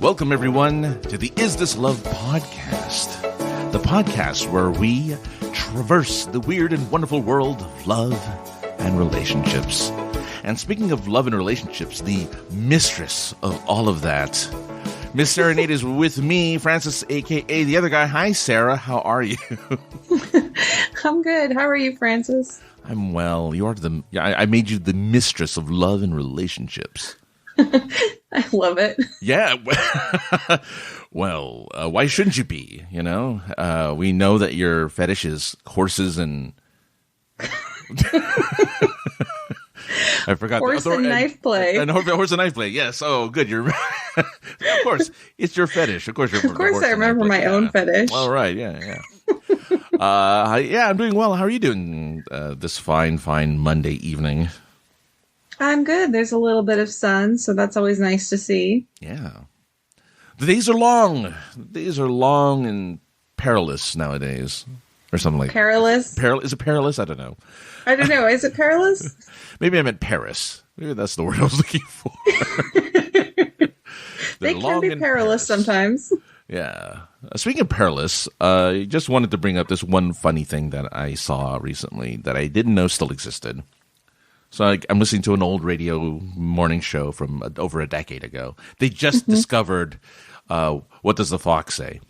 Welcome, everyone, to the Is This Love podcast, the podcast where we traverse the weird and wonderful world of love and relationships. And speaking of love and relationships, the mistress of all of that, Miss Sara and Nade is with me, Francis, a.k.a. the other guy. Hi, Sara. How are you? I'm good. How are you, Francis? I'm well. You are I made you the mistress of love and relationships. I love it. Yeah. Well, why shouldn't you be? You know, we know that your fetish is horses and. I forgot. Horse and knife play. Horse and knife play. Yes. Oh, good. You're. Of course, it's your fetish. Of course, of course, I remember my own fetish. All right. Yeah. Yeah. I'm doing well. How are you doing this fine Monday evening? I'm good. There's a little bit of sun, so that's always nice to see. Yeah. The days are long. The days are long and perilous nowadays. Or something like perilous. Is it perilous? I don't know. Is it perilous? Maybe I meant Paris. Maybe that's the word I was looking for. They can be perilous sometimes. Yeah. Speaking of perilous, I just wanted to bring up this one funny thing that I saw recently that I didn't know still existed. So I'm listening to an old radio morning show from over a decade ago. They just discovered What Does the Fox Say?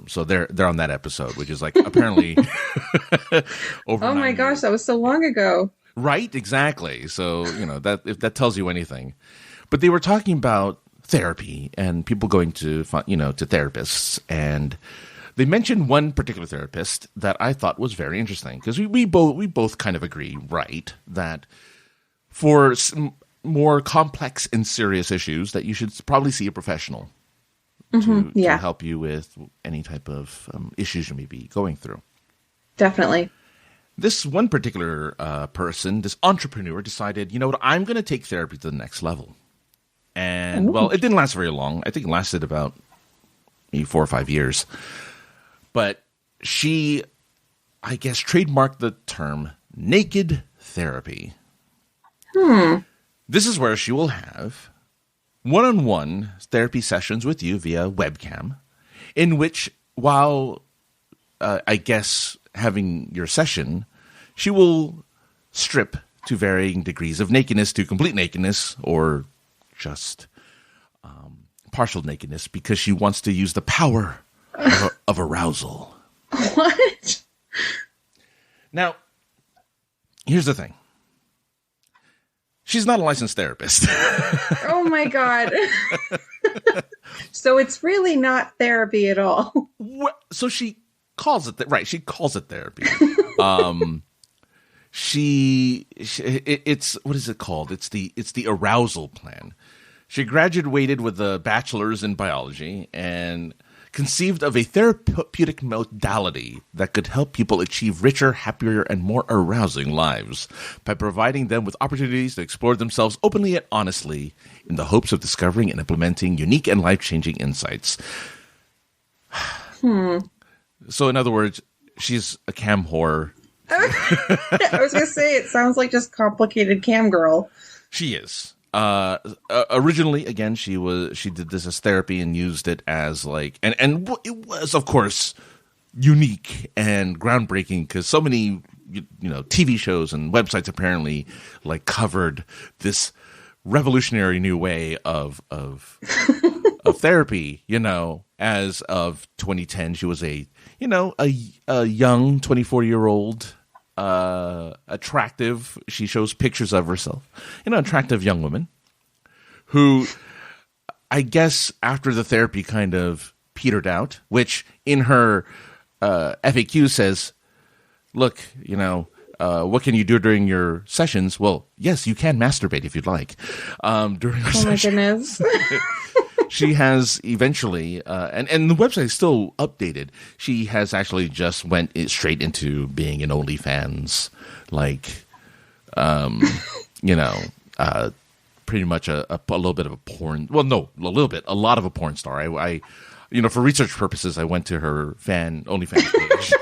So they're on that episode, which is like apparently over. Oh my gosh, that was so long ago. Right, exactly. So that if that tells you anything, but they were talking about therapy and people going to to therapists, and they mentioned one particular therapist that I thought was very interesting because we both kind of agree, right, that for more complex and serious issues that you should probably see a professional. To help you with any type of issues you may be going through. Definitely. This one particular person, this entrepreneur, decided, you know what, I'm going to take therapy to the next level. And, well, it didn't last very long. I think it lasted about maybe 4 or 5 years. But she, I guess, trademarked the term naked therapy. This is where she will have one-on-one therapy sessions with you via webcam, in which, while I guess having your session, she will strip to varying degrees of nakedness to complete nakedness or just partial nakedness because she wants to use the power of arousal. What? Now, here's the thing. She's not a licensed therapist. Oh my God. So it's really not therapy at all. So she calls it right. She calls it therapy. It's what is it called? It's the arousal plan. She graduated with a bachelor's in biology and conceived of a therapeutic modality that could help people achieve richer, happier, and more arousing lives by providing them with opportunities to explore themselves openly and honestly in the hopes of discovering and implementing unique and life-changing insights. So, in other words, she's a cam whore. I was going to say, it sounds like just complicated cam girl. She is. Originally, again, she did this as therapy and used it as like, and it was, of course, unique and groundbreaking because so many, TV shows and websites apparently like covered this revolutionary new way of therapy. As of 2010, she was a young 24-year-old. Attractive. She shows pictures of herself. Attractive young woman who, I guess, after the therapy kind of petered out, which in her FAQ says, look, what can you do during your sessions? Well, yes, you can masturbate if you'd like. During her sessions. My goodness. She has eventually, and the website is still updated. She has actually just went straight into being an OnlyFans, pretty much a little bit of a porn. Well, no, a lot of a porn star. I for research purposes, I went to her OnlyFans page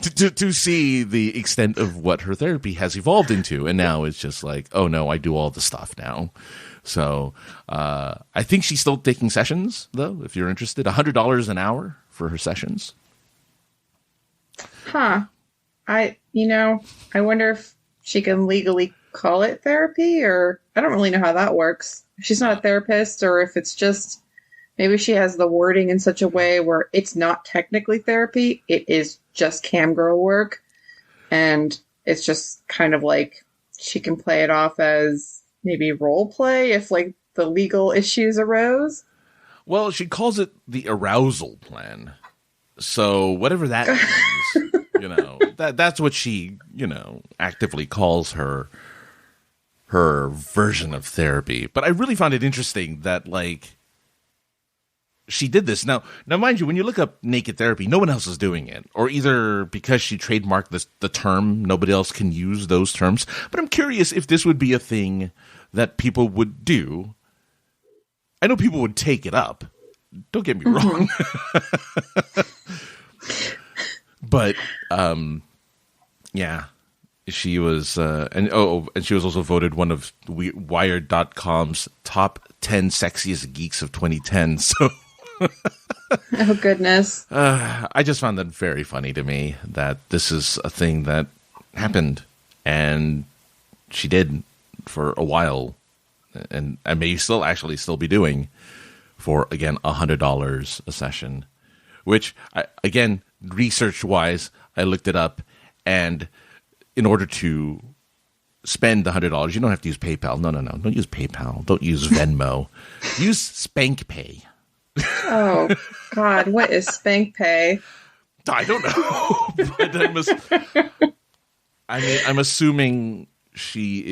to see the extent of what her therapy has evolved into. And now it's just like, oh no, I do all the stuff now. So I think she's still taking sessions, though, if you're interested. $100 an hour for her sessions. Huh. I wonder if she can legally call it therapy, or I don't really know how that works. If she's not a therapist, or if it's just maybe she has the wording in such a way where it's not technically therapy, it is just cam girl work. And it's just kind of like she can play it off as maybe role play if like the legal issues arose. Well, she calls it the arousal plan. So whatever that means, that's what she, actively calls her version of therapy. But I really found it interesting that like she did this. Now mind you, when you look up naked therapy, no one else is doing it. Or either because she trademarked the term, nobody else can use those terms. But I'm curious if this would be a thing that people would do. I know people would take it up. Don't get me wrong. But yeah, she was and she was also voted one of Wired.com's top 10 sexiest geeks of 2010. So oh goodness. I just found that very funny to me that this is a thing that happened and she did for a while, and I may still be doing for, again, $100 a session, which again, research wise, I looked it up, and in order to spend the $100, you don't have to use PayPal. No, don't use PayPal. Don't use Venmo. Use SpankPay. Oh God, what is SpankPay? I don't know. But I'm assuming she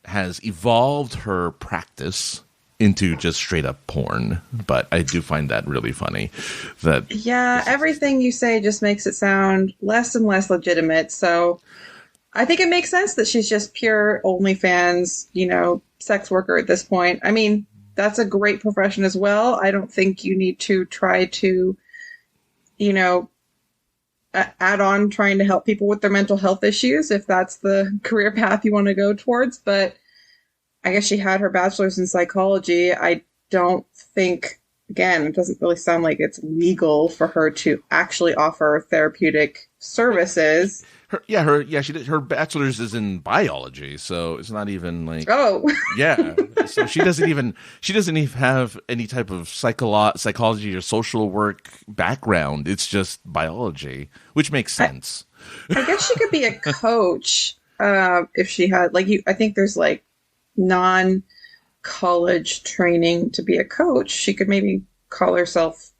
has evolved her practice into just straight up porn. But I do find that really funny. Everything you say just makes it sound less and less legitimate. So I think it makes sense that she's just pure OnlyFans, sex worker at this point. I mean, that's a great profession as well. I don't think you need to try to, add on trying to help people with their mental health issues if that's the career path you want to go towards. But I guess she had her bachelor's in psychology. I don't think, again, it doesn't really sound like it's legal for her to actually offer therapeutic services. Her bachelor's is in biology, so it's not even like so she doesn't even have any type of psychology or social work background. It's just biology, which makes sense. I guess she could be a coach if she had I think there's like non-college training to be a coach. She could maybe call herself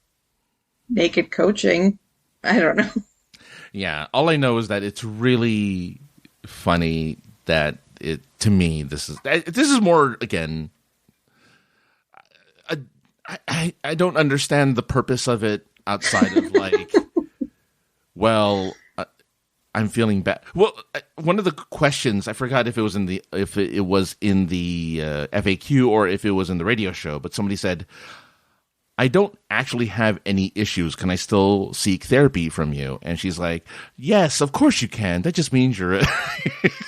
Naked Coaching. I don't know. Yeah, all I know is that it's really funny that to me, this is more, again, I don't understand the purpose of it outside of like, well, I'm feeling bad. Well, one of the questions, I forgot if it was in the FAQ or if it was in the radio show, but somebody said, I don't actually have any issues. Can I still seek therapy from you? And she's like, yes, of course you can. That just means you're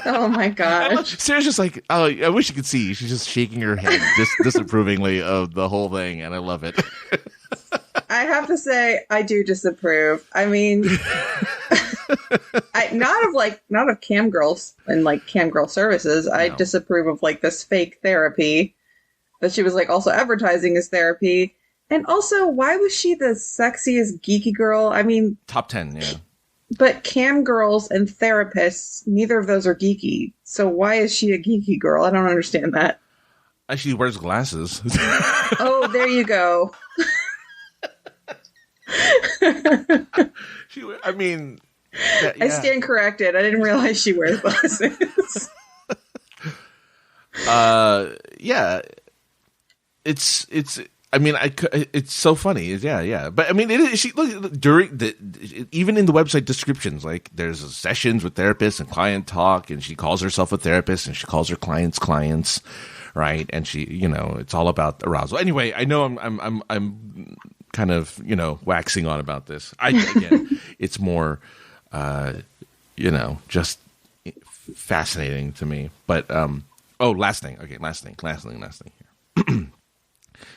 oh my God. Sarah's just like, oh, I wish you could see. She's just shaking her head disapprovingly of the whole thing. And I love it. I have to say, I do disapprove. I mean, not of cam girls and like cam girl services. No. I disapprove of like this fake therapy that she was like also advertising as therapy. And also, why was she the sexiest geeky girl? I mean, top 10, yeah. But cam girls and therapists, neither of those are geeky. So why is she a geeky girl? I don't understand that. She wears glasses. Oh, there you go. I stand corrected. I didn't realize she wears glasses. Yeah. It's so funny. Yeah. But I mean, it is. She look even in the website descriptions, like there's sessions with therapists and client talk, and she calls herself a therapist, and she calls her clients, right? And she, it's all about arousal. Anyway, I know I'm kind of, waxing on about this. Again, it's more, just fascinating to me. But, last thing. Okay, last thing here.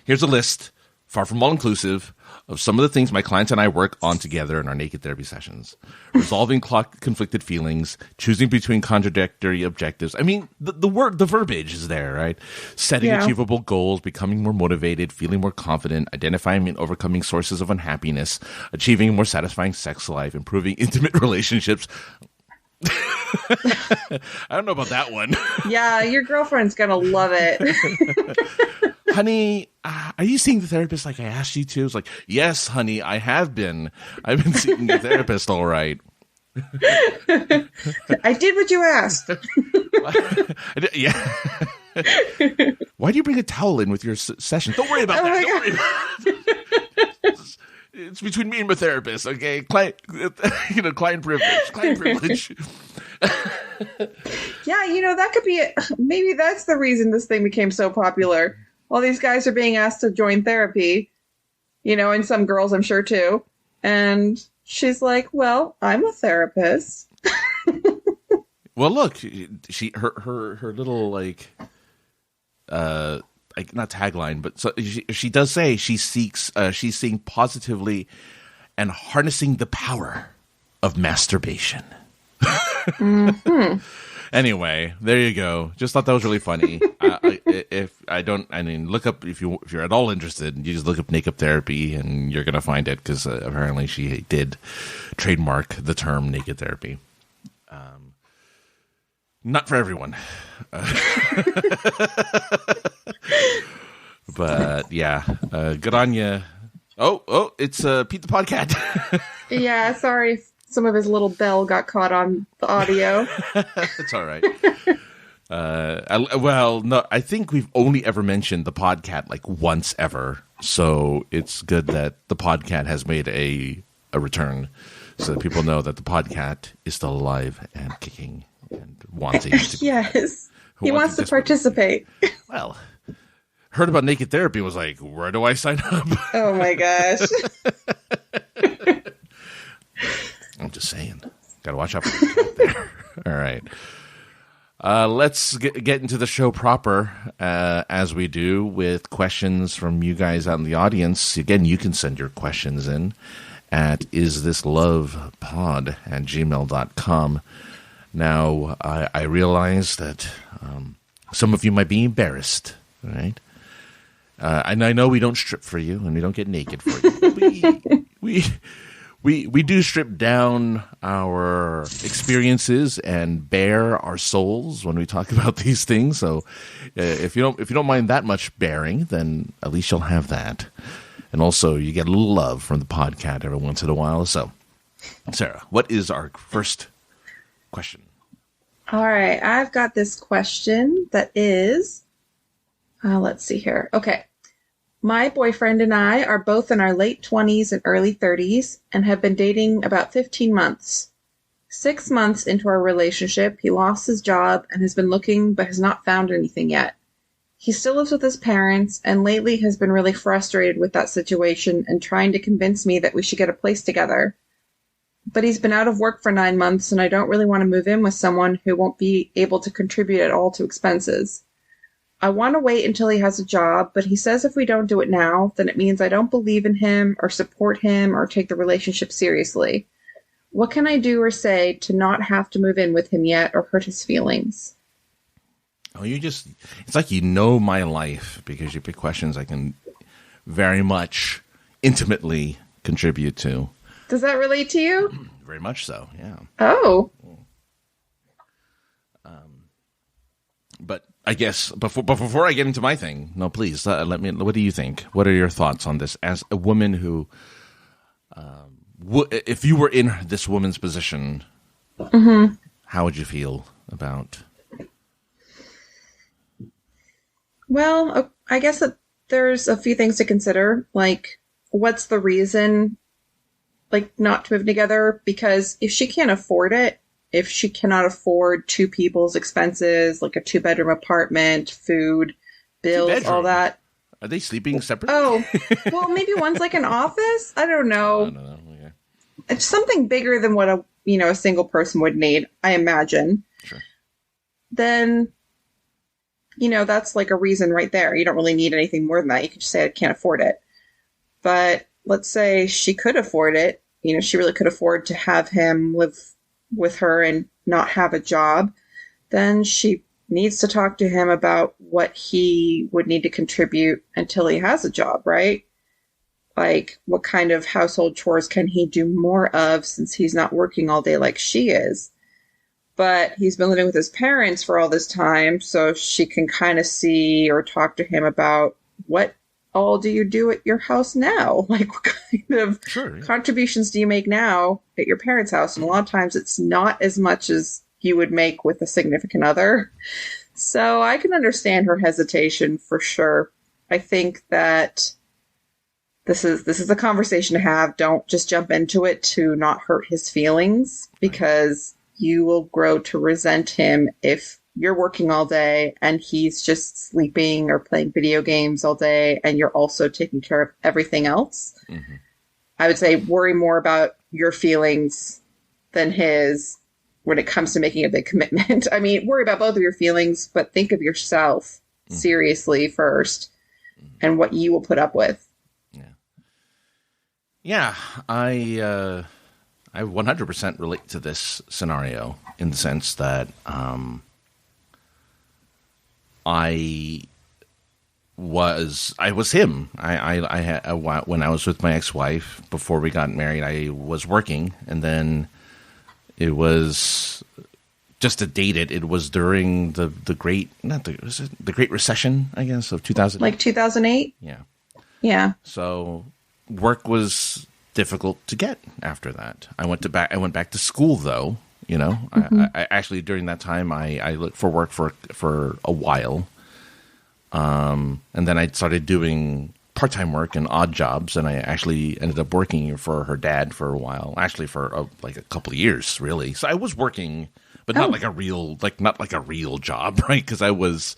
Here's a list, far from all-inclusive, of some of the things my clients and I work on together in our naked therapy sessions. Resolving conflicted feelings, choosing between contradictory objectives. I mean, the verbiage is there, right? Setting achievable goals, becoming more motivated, feeling more confident, identifying and overcoming sources of unhappiness, achieving a more satisfying sex life, improving intimate relationships. I don't know about that one. Yeah, your girlfriend's going to love it. Honey, are you seeing the therapist like I asked you to? It's like, yes, honey, I have been. I've been seeing a therapist, all right. I did what you asked. Yeah. Why do you bring a towel in with your session? Don't worry about that. Don't worry about it. It's between me and my therapist, okay? Client privilege. Yeah, that could be it. Maybe that's the reason this thing became so popular. All these guys are being asked to join therapy, and some girls, I'm sure, too. And she's like, well, I'm a therapist. Well, look, her little, not tagline, but so she does say she's seeing positively and harnessing the power of masturbation. Mm-hmm. Anyway, there you go. Just thought that was really funny. Look up if you're at all interested. You just look up naked therapy, and you're gonna find it because apparently she did trademark the term naked therapy. Not for everyone, but yeah, good on you. Oh, it's Pete the Podcat. Yeah, sorry. Some of his little bell got caught on the audio. That's all right. No, I think we've only ever mentioned the Podcat like once ever. So it's good that the Podcat has made a return so that people know that the Podcat is still alive and kicking and wanting to. Yes. He wants to participate. Well, heard about naked therapy, was like, where do I sign up? Oh my gosh. I'm just saying. Got to watch out for the cat there. All right. Let's get into the show proper, as we do, with questions from you guys out in the audience. Again, you can send your questions in at IsThisLovePod@gmail.com. Now, I realize that some of you might be embarrassed, right? And I know we don't strip for you, and we don't get naked for you. We do strip down our experiences and bare our souls when we talk about these things. So if you don't mind that much bearing, then at least you'll have that. And also, you get a little love from the Podcat every once in a while. So, Sarah, what is our first question? All right, I've got this question that is, let's see here. Okay. My boyfriend and I are both in our late 20s and early 30s and have been dating about 15 months. 6 months into our relationship, he lost his job and has been looking but has not found anything yet. He still lives with his parents and lately has been really frustrated with that situation and trying to convince me that we should get a place together. But he's been out of work for 9 months and I don't really want to move in with someone who won't be able to contribute at all to expenses. I want to wait until he has a job, but he says if we don't do it now, then it means I don't believe in him or support him or take the relationship seriously. What can I do or say to not have to move in with him yet or hurt his feelings? Oh, it's like you know my life because you pick questions I can very much intimately contribute to. Does that relate to you? Very much so, yeah. Oh. But I guess before I get into my thing, no, please let me. What do you think? What are your thoughts on this? As a woman who, if you were in this woman's position, mm-hmm. How would you feel about? Well, I guess that there's a few things to consider. Like, what's the reason, not to move together? Because if she can't afford it. If she cannot afford two people's expenses, like a 2-bedroom apartment, food, bills, all that. Are they sleeping separately? Oh, well, maybe one's like an office. I don't know. I don't know. Okay. It's something bigger than what a single person would need, I imagine. Sure. Then, that's like a reason right there. You don't really need anything more than that. You could just say I can't afford it. But let's say she could afford it. She really could afford to have him live with her and not have a job. Then she needs to talk to him about what he would need to contribute until he has a job, right? Like, what kind of household chores can he do more of since he's not working all day like she is? But he's been living with his parents for all this time, so she can kind of see or talk to him about what all do you do at your house now? Like, what kind of contributions do you make now at your parents' house? And a lot of times it's not as much as you would make with a significant other. So I can understand her hesitation for sure. I think that this is a conversation to have. Don't just jump into it to not hurt his feelings, because you will grow to resent him if you're working all day and he's just sleeping or playing video games all day and you're also taking care of everything else. Mm-hmm. I would say worry more about your feelings than his when it comes to making a big commitment. I mean, worry about both of your feelings, but think of yourself seriously first and what you will put up with. Yeah, I 100% relate to this scenario in the sense that I was him. I had when I was with my ex-wife before we got married, I was working, and then it was just to date it. It was during the great the Great Recession, I guess, of 2000, like 2008. Yeah. So work was difficult to get after that. I went back to school though. I actually during that time I looked for work for a while, and then I started doing part-time work and odd jobs, and I actually ended up working for her dad for a while. Actually, for like a couple of years, really. So I was working, but not like a real job, right? Because I was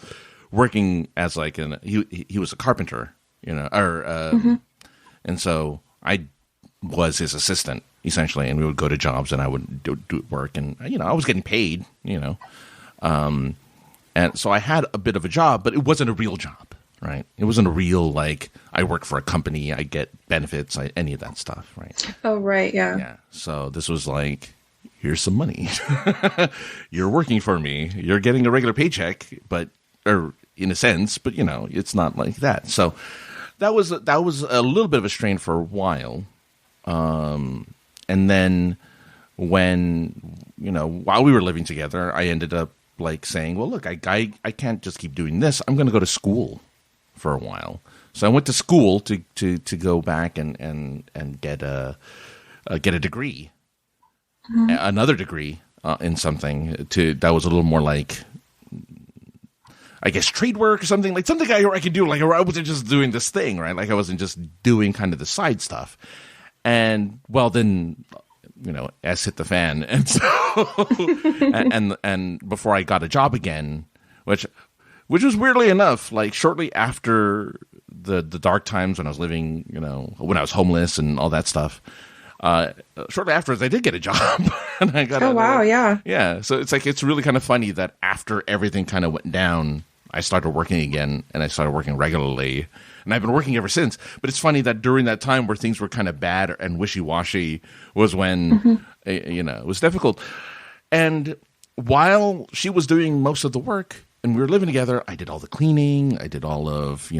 working as like he was a carpenter, and so I was his assistant essentially, and we would go to jobs and I would do work, and I was getting paid, and so I had a bit of a job, but it wasn't a real job, right? It wasn't a real like I work for a company, I get benefits, any of that stuff, right? Oh, right, yeah. Yeah. So this was like, here's some money. You're working for me. You're getting a regular paycheck, or in a sense, but it's not like that. So that was a little bit of a strain for a while. And then when, while we were living together, I ended up like saying, well, look, I can't just keep doing this. I'm going to go to school for a while. So I went to school to go back and get a degree, another degree in something that was a little more like, I guess, trade work or something I could do. Like I wasn't just doing this thing, right? Like I wasn't just doing kind of the side stuff. And well, then, S hit the fan, and so and before I got a job again, which was weirdly enough, like shortly after the dark times when I was living, when I was homeless and all that stuff. Shortly afterwards, I did get a job, and I got. Oh wow! Yeah. Yeah. So it's really kind of funny that after everything kind of went down, I started working again, and I started working regularly. And I've been working ever since. But it's funny that during that time where things were kind of bad and wishy-washy was when, it was difficult. And while she was doing most of the work and we were living together, I did all the cleaning. I did all of,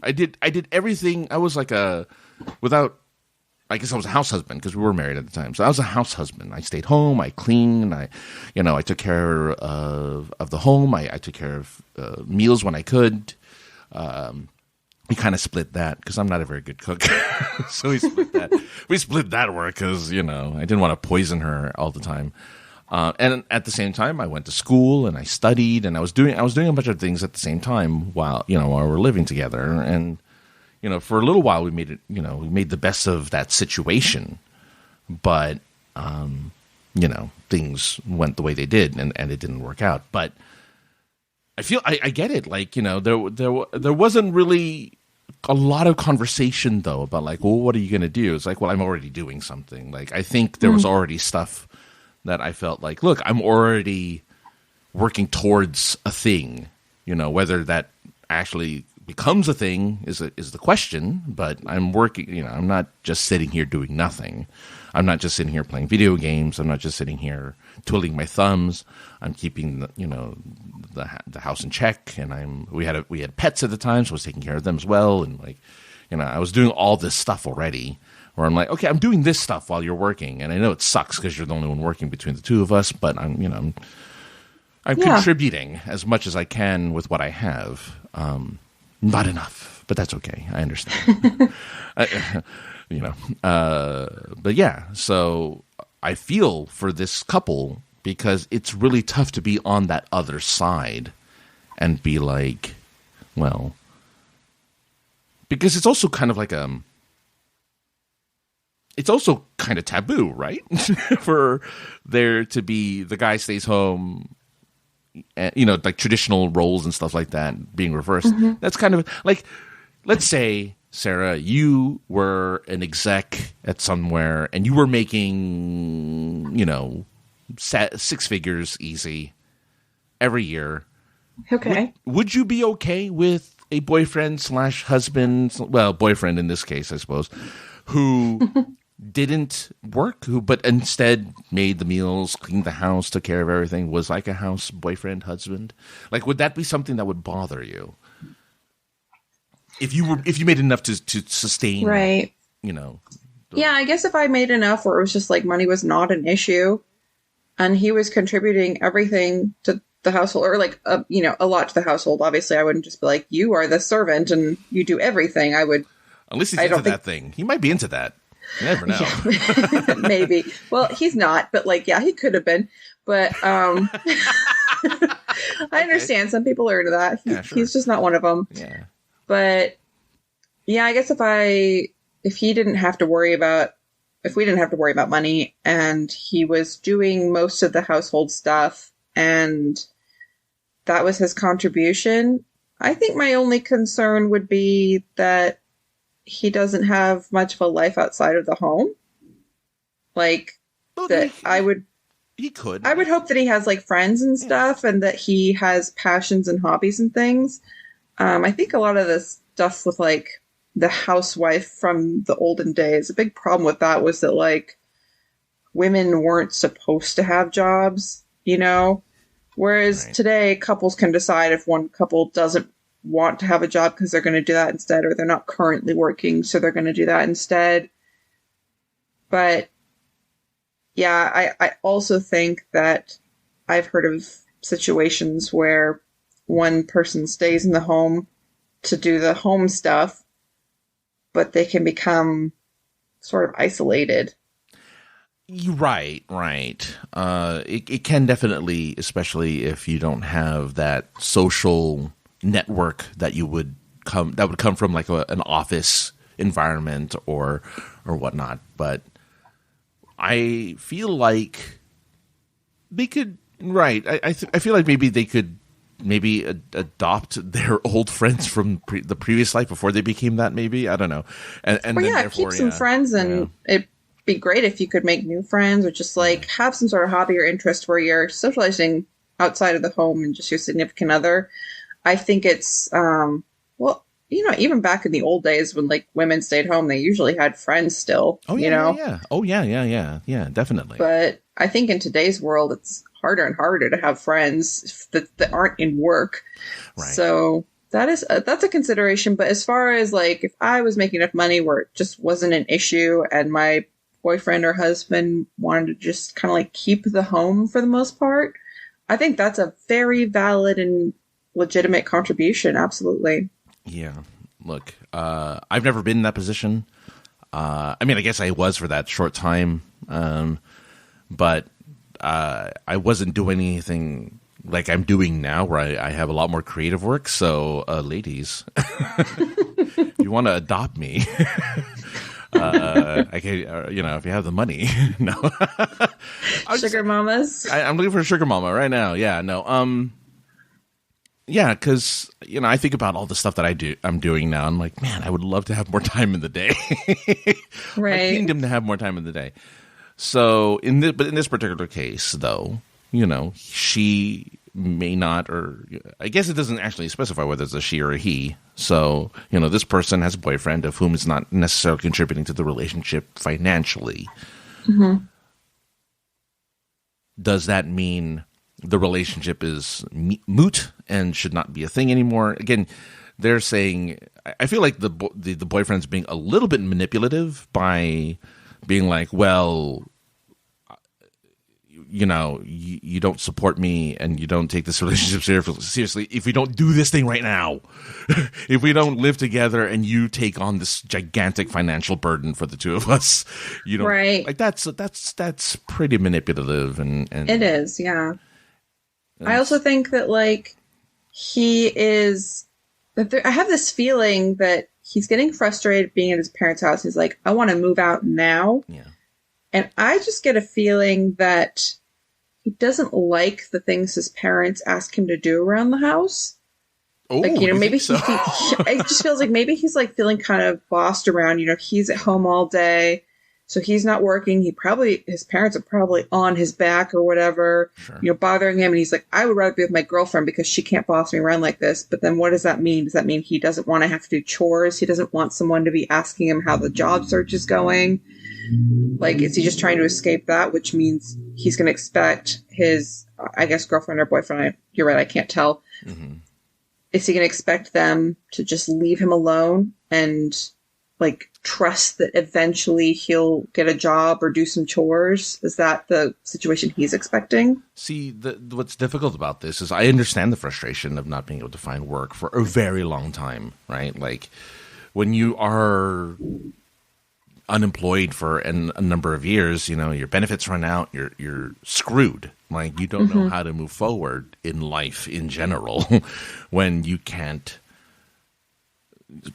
I did everything. I was like I guess I was a house husband because we were married at the time. So I was a house husband. I stayed home. I cleaned. I took care of the home. I took care of meals when I could. We kind of split that because I'm not a very good cook. So we split that. We split that work because, I didn't want to poison her all the time. And at the same time, I went to school and I studied and I was doing a bunch of things at the same time while we were living together. And, for a little while we made it, we made the best of that situation. But, things went the way they did and it didn't work out. But I feel I get it. Like, there wasn't really a lot of conversation though about like, well, what are you going to do? It's like, well, I'm already doing something. Like, I think there was already stuff that I felt like, look, I'm already working towards a thing, whether that actually becomes a thing is the question, but I'm working, I'm not just sitting here doing nothing. I'm not just sitting here playing video games. I'm not just sitting here twiddling my thumbs. I'm keeping the house in check, and we had pets at the time, so I was taking care of them as well, and like, I was doing all this stuff already. Where I'm like, okay, I'm doing this stuff while you're working, and I know it sucks because you're the only one working between the two of us, but I'm contributing as much as I can with what I have. Not enough, but that's okay. I understand. But yeah, so I feel for this couple because it's really tough to be on that other side and be like, well, because it's also kind of like it's also kind of taboo, right? For there to be the guy stays home, and, like traditional roles and stuff like that being reversed. Mm-hmm. That's kind of like, let's say, Sarah, you were an exec at somewhere and you were making, six figures easy every year. Okay. Would you be okay with a boyfriend/husband, well, boyfriend in this case, I suppose, who didn't work, but instead made the meals, cleaned the house, took care of everything, was like a house boyfriend, husband? Like, would that be something that would bother you? If you made enough to sustain, right? Yeah, I guess if I made enough where it was just like money was not an issue, and he was contributing everything to the household, or like a lot to the household. Obviously, I wouldn't just be like, you are the servant and you do everything. I would, unless he's into that thing. He might be into that. You never know. Yeah. Maybe. Well, he's not, but like, yeah, he could have been. But I understand some people are into that. He's just not one of them. Yeah. But yeah, I guess if we didn't have to worry about money and he was doing most of the household stuff and that was his contribution, I think my only concern would be that he doesn't have much of a life outside of the home. Like, he could. I would hope that he has like friends and stuff and that he has passions and hobbies and things. I think a lot of this stuff with like the housewife from the olden days, a big problem with that was that like women weren't supposed to have jobs, whereas today couples can decide if one couple doesn't want to have a job because they're going to do that instead, or they're not currently working, so they're going to do that instead. But yeah, I also think that I've heard of situations where one person stays in the home to do the home stuff, but they can become sort of isolated. Right. It can definitely, especially if you don't have that social network that would come from like an office environment or whatnot. But I feel like they could. Right. I feel like maybe they could adopt their old friends from the previous life before they became that. Maybe, I don't know. And well, yeah, keep some friends, and it'd be great if you could make new friends, or just like have some sort of hobby or interest where you're socializing outside of the home and just your significant other. I think it's even back in the old days when like women stayed home, they usually had friends still. Oh yeah, yeah. Oh yeah, definitely. But I think in today's world, it's harder and harder to have friends that aren't in work. Right. So that's a consideration. But as far as like, if I was making enough money where it just wasn't an issue and my boyfriend or husband wanted to just kind of like keep the home for the most part, I think that's a very valid and legitimate contribution. Absolutely. Yeah. Look, I've never been in that position. I mean, I guess I was for that short time. But I wasn't doing anything like I'm doing now, where I have a lot more creative work. So, ladies, if you want to adopt me, I can, if you have the money. No, sugar mamas. I'm looking for a sugar mama right now. Yeah, no. Yeah, because I think about all the stuff that I'm doing now. I'm like, man, I would love to have more time in the day. My kingdom to have more time in the day. So but in this particular case, though, she may not, or I guess it doesn't actually specify whether it's a she or a he. So this person has a boyfriend of whom is not necessarily contributing to the relationship financially. Mm-hmm. Does that mean the relationship is moot and should not be a thing anymore? Again, they're saying, I feel like the boyfriend's being a little bit manipulative by being like, well, you don't support me and you don't take this relationship seriously if we don't do this thing right now. If we don't live together and you take on this gigantic financial burden for the two of us, right. Like that's pretty manipulative and it is, yeah. I also think that he is. I have this feeling that he's getting frustrated being at his parents' house. He's like, I want to move out now. Yeah. And I just get a feeling that he doesn't like the things his parents ask him to do around the house. Oh, maybe so? It just feels like maybe he's feeling kind of bossed around. He's at home all day. So he's not working. His parents are probably on his back or whatever, sure. Bothering him. And he's like, I would rather be with my girlfriend because she can't boss me around like this. But then what does that mean? Does that mean he doesn't want to have to do chores? He doesn't want someone to be asking him how the job search is going? Is he just trying to escape that? Which means he's going to expect his, I guess, girlfriend or boyfriend. You're right. I can't tell. Mm-hmm. Is he going to expect them to just leave him alone and trust that eventually he'll get a job or do some chores? Is that the situation he's expecting? See, what's difficult about this is I understand the frustration of not being able to find work for a very long time, right? When you are unemployed for a number of years, your benefits run out, you're screwed. You don't mm-hmm. know how to move forward in life in general when you can't.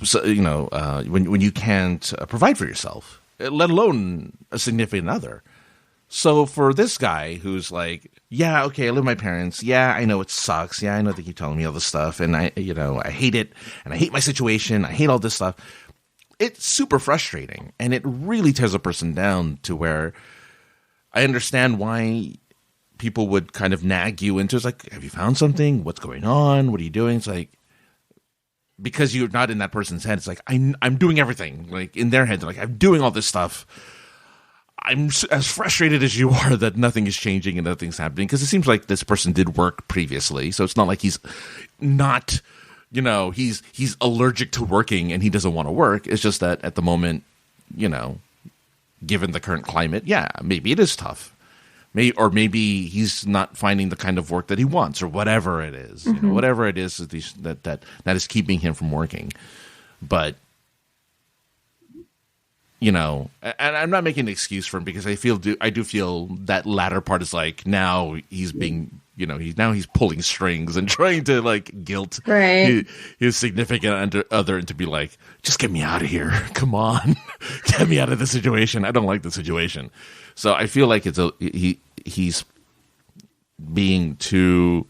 So, when you can't provide for yourself, let alone a significant other. So for this guy who's like, yeah, okay, I live with my parents. Yeah, I know it sucks. Yeah, I know they keep telling me all this stuff, and I hate it, and I hate my situation. I hate all this stuff. It's super frustrating, and it really tears a person down to where I understand why people would kind of nag you into. It's like, have you found something? What's going on? What are you doing? It's like, because you're not in that person's head, it's like, I'm doing everything. In their head, they're like, I'm doing all this stuff. I'm as frustrated as you are that nothing is changing and nothing's happening. Because it seems like this person did work previously. So it's not like he's not, he's allergic to working and he doesn't want to work. It's just that at the moment, given the current climate, yeah, maybe it is tough. Maybe he's not finding the kind of work that he wants, or whatever it is. Mm-hmm. Whatever it is that is keeping him from working. But and I'm not making an excuse for him because I do feel that latter part is like now he's being he's pulling strings and trying to guilt his significant other into be like, just get me out of here, come on, get me out of the situation. I don't like the situation. So I feel like he's being too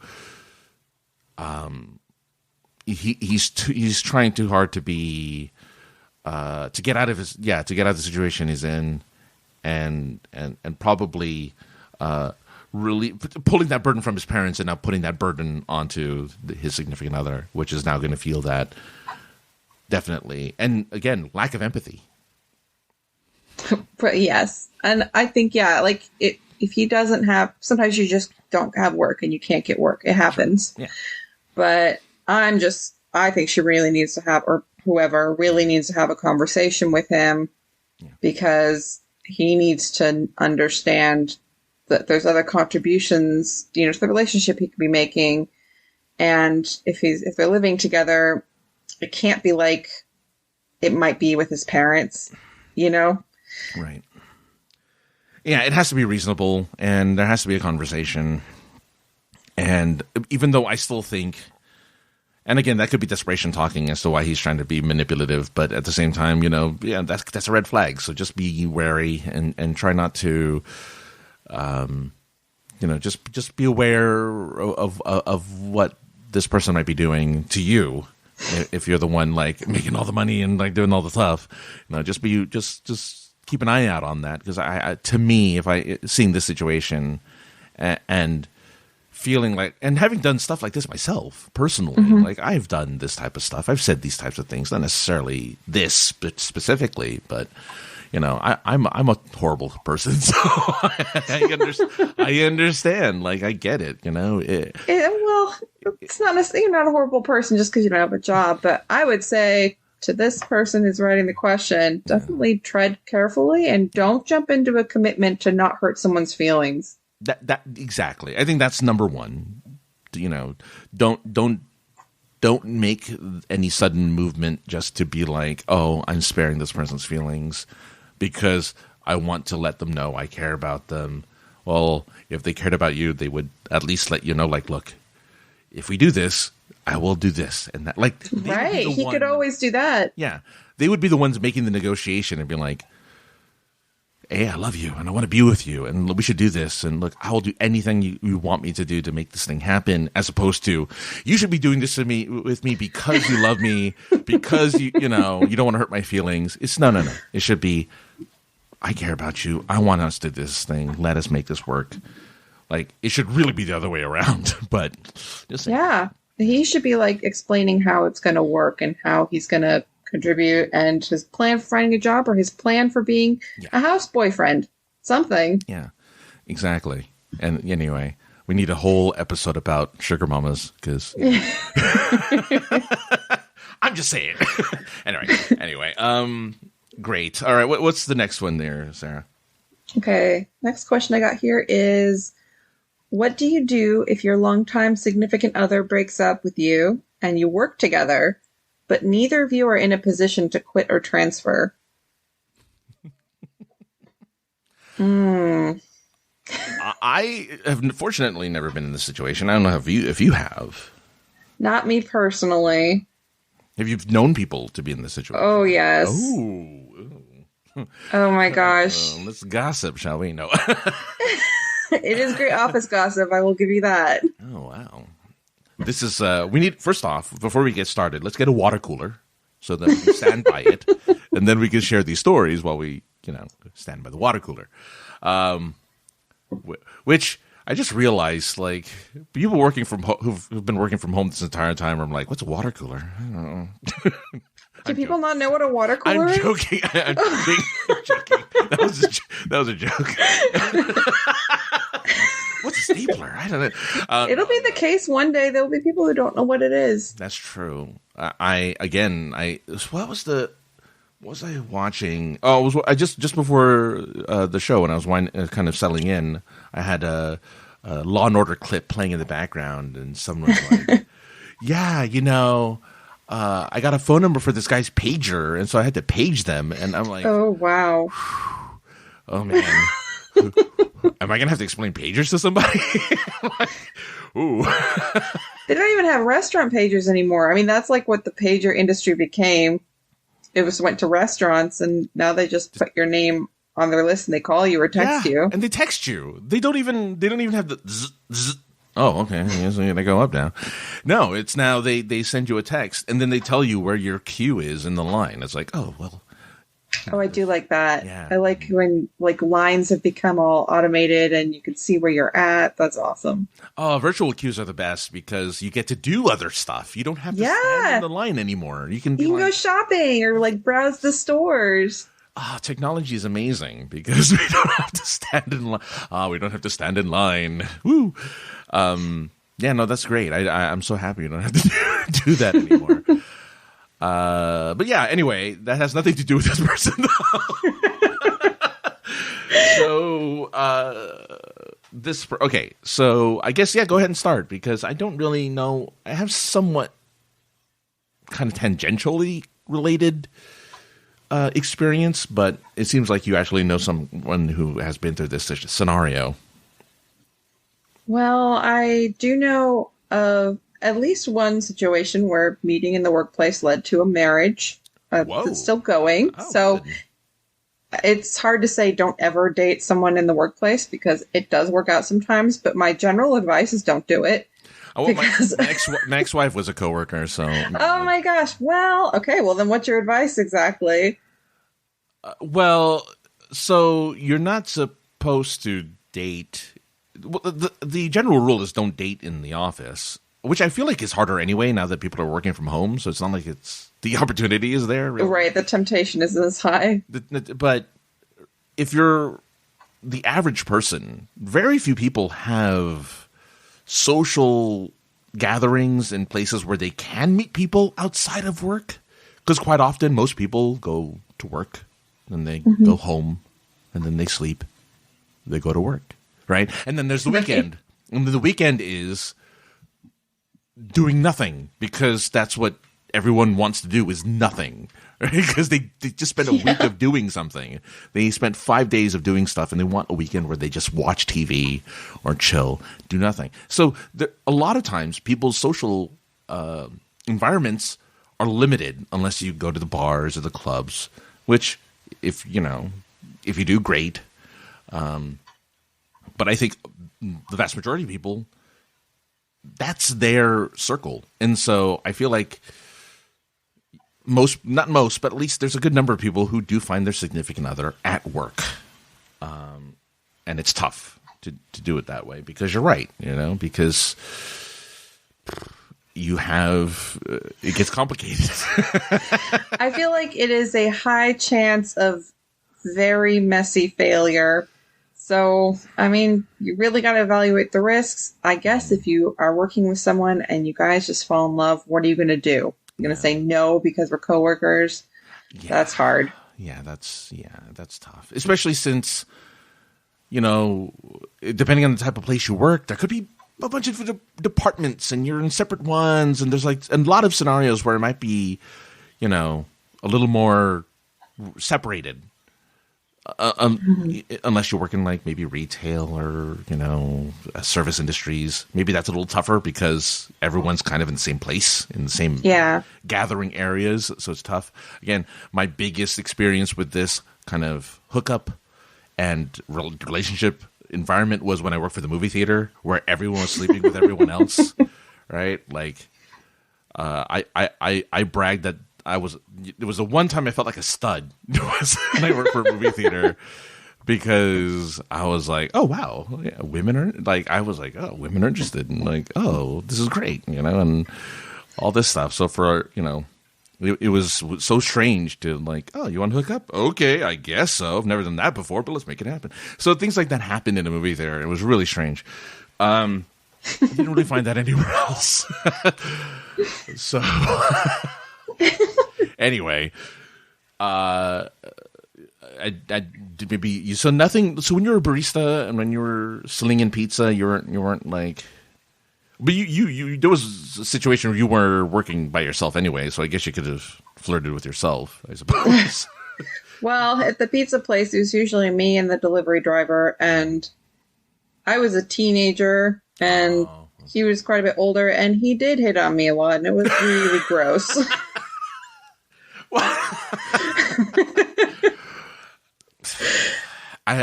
he's trying too hard to be to get out of the situation he's in, and probably really pulling that burden from his parents and now putting that burden onto his significant other, which is now going to feel that definitely, and again, lack of empathy. Yes. And I think, if he doesn't have, sometimes you just don't have work and you can't get work. It happens. Yeah. But I think she really needs to have, or whoever really needs to have a conversation with him, because he needs to understand that there's other contributions, to the relationship he could be making. And if they're living together, it can't be like it might be with his parents, Right. Yeah, it has to be reasonable, and there has to be a conversation. And even though I still think, and again, that could be desperation talking as to why he's trying to be manipulative, but at the same time, that's a red flag. So just be wary and try not to, just be aware of what this person might be doing to you if you're the one like making all the money and like doing all the stuff. Just keep an eye out on that, because to me, if I seeing this situation and feeling like, and having done stuff like this myself personally, like I've done this type of stuff, I've said these types of things, not necessarily this specifically, but I'm a horrible person, so I understand. Like, I get it. Well, it's not necessarily, you're not a horrible person just because you don't have a job. But I would say to this person who's writing the question, definitely tread carefully and don't jump into a commitment to not hurt someone's feelings. That exactly. I think that's number one. Don't make any sudden movement just to be like, oh, I'm sparing this person's feelings because I want to let them know I care about them. Well, if they cared about you, they would at least let you know, like, look, if we do this, I will do this. And that, like, right. He could always do that. Yeah. They would be the ones making the negotiation and be like, hey, I love you and I want to be with you and we should do this. And look, I will do anything you want me to do to make this thing happen, as opposed to, you should be doing this with me because you love me, because you don't want to hurt my feelings. It's no. It should be, I care about you. I want us to do this thing. Let us make this work. Like, it should really be the other way around. But just saying. Yeah, he should be like explaining how it's going to work and how he's going to contribute, and his plan for finding a job, or his plan for being a house boyfriend. Something. Yeah, exactly. And anyway, we need a whole episode about sugar mamas, because I'm just saying. Anyway, great. All right, what's the next one there, Sarah? Okay, next question I got here is, what do you do if your longtime significant other breaks up with you and you work together, but neither of you are in a position to quit or transfer? I have fortunately never been in this situation. I don't know if you have. Not me personally. Have you known people to be in this situation? Oh, yes. Oh my gosh. Let's gossip, shall we? No. It is great office gossip, I will give you that. Oh, wow. This is, we need, first off, before we get started, let's get a water cooler so that we can stand by it. And then we can share these stories while we, stand by the water cooler. Which I just realized, like, people working from who've been working from home this entire time, I'm like, what's a water cooler? I don't know. Do people not know what a water cooler is? I'm joking. I'm joking. That was a joke. What's a stapler? I don't know. It'll be the case one day. There'll be people who don't know what it is. That's true. What was I watching? Oh, it was just before the show, when I was kind of settling in. I had a Law and Order clip playing in the background, and someone was like, "Yeah, I got a phone number for this guy's pager," and so I had to page them. And I'm like, "Oh wow, oh man, am I gonna have to explain pagers to somebody?" Ooh. They don't even have restaurant pagers anymore. I mean, that's like what the pager industry became. It went to restaurants, and now they just put your name on their list and they call you or text you. And they text you. They don't even have the zzz, zzz. Oh, okay. So they go up now. No, it's now they send you a text and then they tell you where your queue is in the line. It's like, oh, well. Oh, I do like that. Yeah. I like when lines have become all automated and you can see where you're at. That's awesome. Oh, virtual queues are the best because you get to do other stuff. You don't have to stand in the line anymore. You can go shopping or browse the stores. Technology is amazing because we don't have to stand in line. We don't have to stand in line. Woo. Yeah, no, that's great. I'm so happy you don't have to do that anymore. But yeah, anyway, that has nothing to do with this person. So, okay. So I guess, go ahead and start because I don't really know. I have somewhat kind of tangentially related experience, but it seems like you actually know someone who has been through this scenario. Well, I do know of at least one situation where meeting in the workplace led to a marriage. It's still going. Oh, so good. It's hard to say don't ever date someone in the workplace because it does work out sometimes. But my general advice is don't do it. Oh, Because my ex-wife was a coworker, so. oh my gosh. Well, okay. Well, then what's your advice exactly? Well, so you're not supposed to date. Well, the general rule is don't date in the office, which I feel like is harder anyway now that people are working from home. So it's not like it's the opportunity is there. Really. Right. The temptation isn't as high. But if you're the average person, very few people have social gatherings in places where they can meet people outside of work. Because quite often, most people go to work, and they go home, and then they sleep. They go to work, right? And then there's the weekend. And the weekend is doing nothing, because that's what everyone wants to do, is nothing. Right? Because they just spent a week of doing something. They spent 5 days of doing stuff, and they want a weekend where they just watch TV or chill, do nothing. So a lot of times, people's social environments are limited unless you go to the bars or the clubs, which if you do, great. But I think the vast majority of people, that's their circle. And so I feel like not most, but at least there's a good number of people who do find their significant other at work. And it's tough to do it that way, because you're right, because you have, it gets complicated. I feel like it is a high chance of very messy failure. So, I mean, you really got to evaluate the risks. I guess if you are working with someone and you guys just fall in love, what are you going to do? You're going to say no because we're coworkers? Yeah. That's hard. Yeah, that's tough. Especially since, depending on the type of place you work, there could be a bunch of departments and you're in separate ones. And there's like a lot of scenarios where it might be, a little more separated. Unless you work in like maybe retail or service industries, maybe that's a little tougher because everyone's kind of in the same place, in the same gathering areas, so it's tough. Again, my biggest experience with this kind of hookup and relationship environment was when I worked for the movie theater, where everyone was sleeping with everyone else, right? Like, I bragged that it was the one time I felt like a stud when I worked for a movie theater, because I was like, oh, wow, yeah, women are like, I was like, oh, women are interested, and like, oh, this is great, and all this stuff. So for, it was so strange to like, oh, you want to hook up? Okay, I guess so. I've never done that before, but let's make it happen. So things like that happened in a movie theater. It was really strange. You didn't really find that anywhere else. So... Anyway, I did maybe you so nothing. So when you were a barista and when you were slinging pizza, you weren't like, but you there was a situation where you were working by yourself anyway. So I guess you could have flirted with yourself, I suppose. Well, at the pizza place, it was usually me and the delivery driver, and I was a teenager, and he was quite a bit older, and he did hit on me a lot, and it was really gross.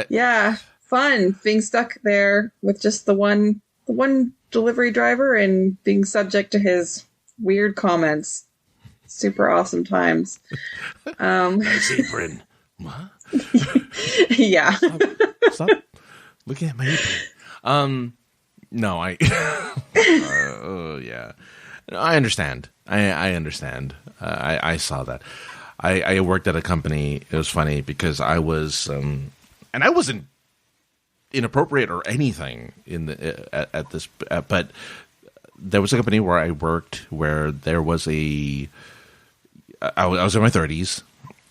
Yeah, fun being stuck there with just the one delivery driver and being subject to his weird comments. Super awesome times. Nice apron. What? Yeah. Stop looking at my apron. No, yeah. I understand. I understand. I saw that. I worked at a company. It was funny because I was, and I wasn't inappropriate or anything at this, but there was a company where I worked where there was I was in my 30s,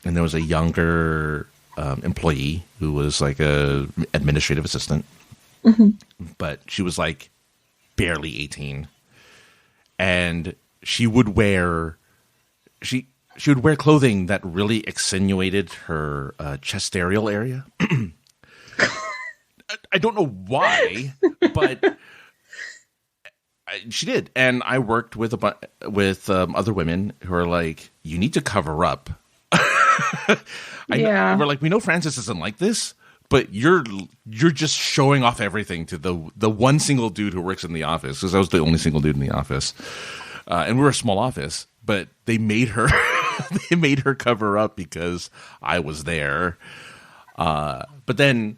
and there was a younger employee who was like a administrative assistant, but she was like barely 18. And she would wear clothing that really accentuated her chest areal area. I don't know why, but she did. And I worked with other women who are like, you need to cover up. Yeah. We're like, we know Francis isn't like this, but you're just showing off everything to the one single dude who works in the office, because I was the only single dude in the office, and we're a small office. But they made her cover up because I was there. But then,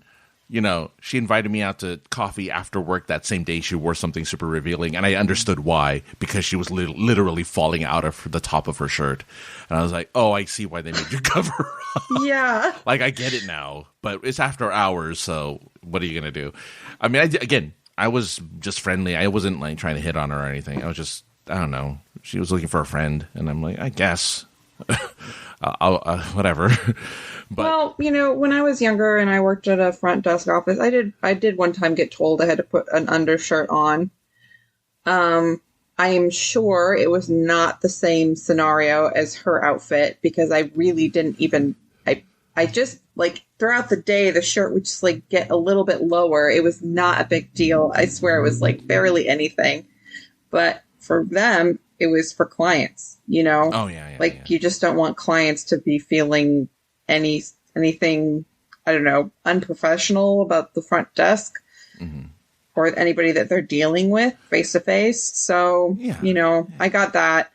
she invited me out to coffee after work that same day. She wore something super revealing, and I understood why, because she was literally falling out of the top of her shirt. And I was like, oh, I see why they made you cover up. Yeah. Like, I get it now, but it's after hours, so what are you going to do? I mean, I was just friendly. I wasn't, like, trying to hit on her or anything. I was just, I don't know. She was looking for a friend, and I'm like, I guess. Whatever. But, well, when I was younger and I worked at a front desk office, I did one time get told I had to put an undershirt on. I am sure it was not the same scenario as her outfit, because I really didn't even, I just, like, throughout the day, the shirt would just, like, get a little bit lower. It was not a big deal. I swear it was, like, barely anything. But for them, it was for clients, Oh, yeah. You just don't want clients to be feeling anything, I don't know, unprofessional about the front desk, or anybody that they're dealing with face to face. So, I got that.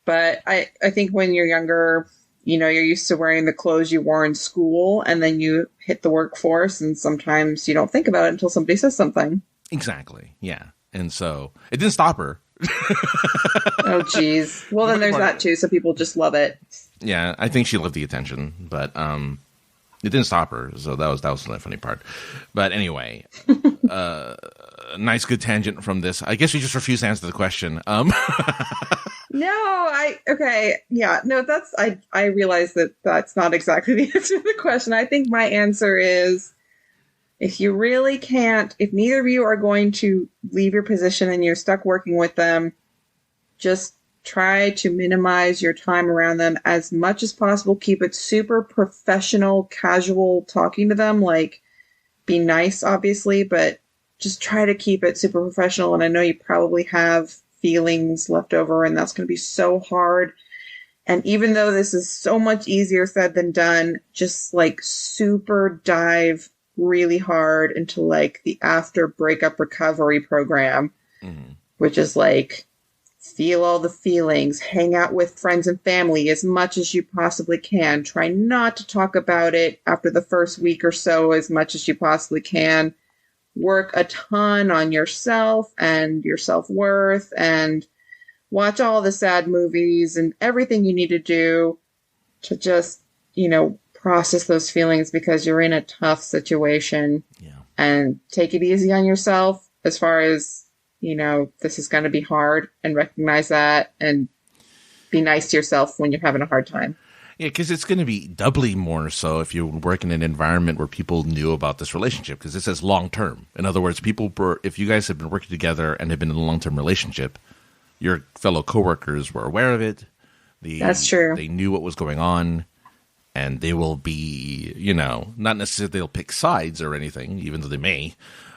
But I think when you're younger, you're used to wearing the clothes you wore in school, and then you hit the workforce, and sometimes you don't think about it until somebody says something. Exactly. Yeah. And so it didn't stop her. Oh, geez. Well, then there's that too. So people just love it. Yeah, I think she loved the attention, but it didn't stop her. So that was the funny part. But anyway, nice good tangent from this. I guess you just refused to answer the question. I realize that that's not exactly the answer to the question. I think my answer is, if you really can't, if neither of you are going to leave your position and you're stuck working with them, just try to minimize your time around them as much as possible. Keep it super professional, casual talking to them. Like, be nice, obviously, but just try to keep it super professional. And I know you probably have feelings left over, and that's going to be so hard. And even though this is so much easier said than done, just like super dive really hard into like the after breakup recovery program, which is like, feel all the feelings, hang out with friends and family as much as you possibly can. Try not to talk about it after the first week or so as much as you possibly can. Work a ton on yourself and your self-worth, and watch all the sad movies and everything you need to do to just, process those feelings, because you're in a tough situation. Yeah. And take it easy on yourself as far as, this is going to be hard, and recognize that, and be nice to yourself when you're having a hard time. Yeah, because it's going to be doubly more so if you work in an environment where people knew about this relationship, because it says long term. In other words, if you guys have been working together and have been in a long term relationship, your fellow coworkers were aware of it. That's true. They knew what was going on. And they will be, not necessarily they'll pick sides or anything, even though they may.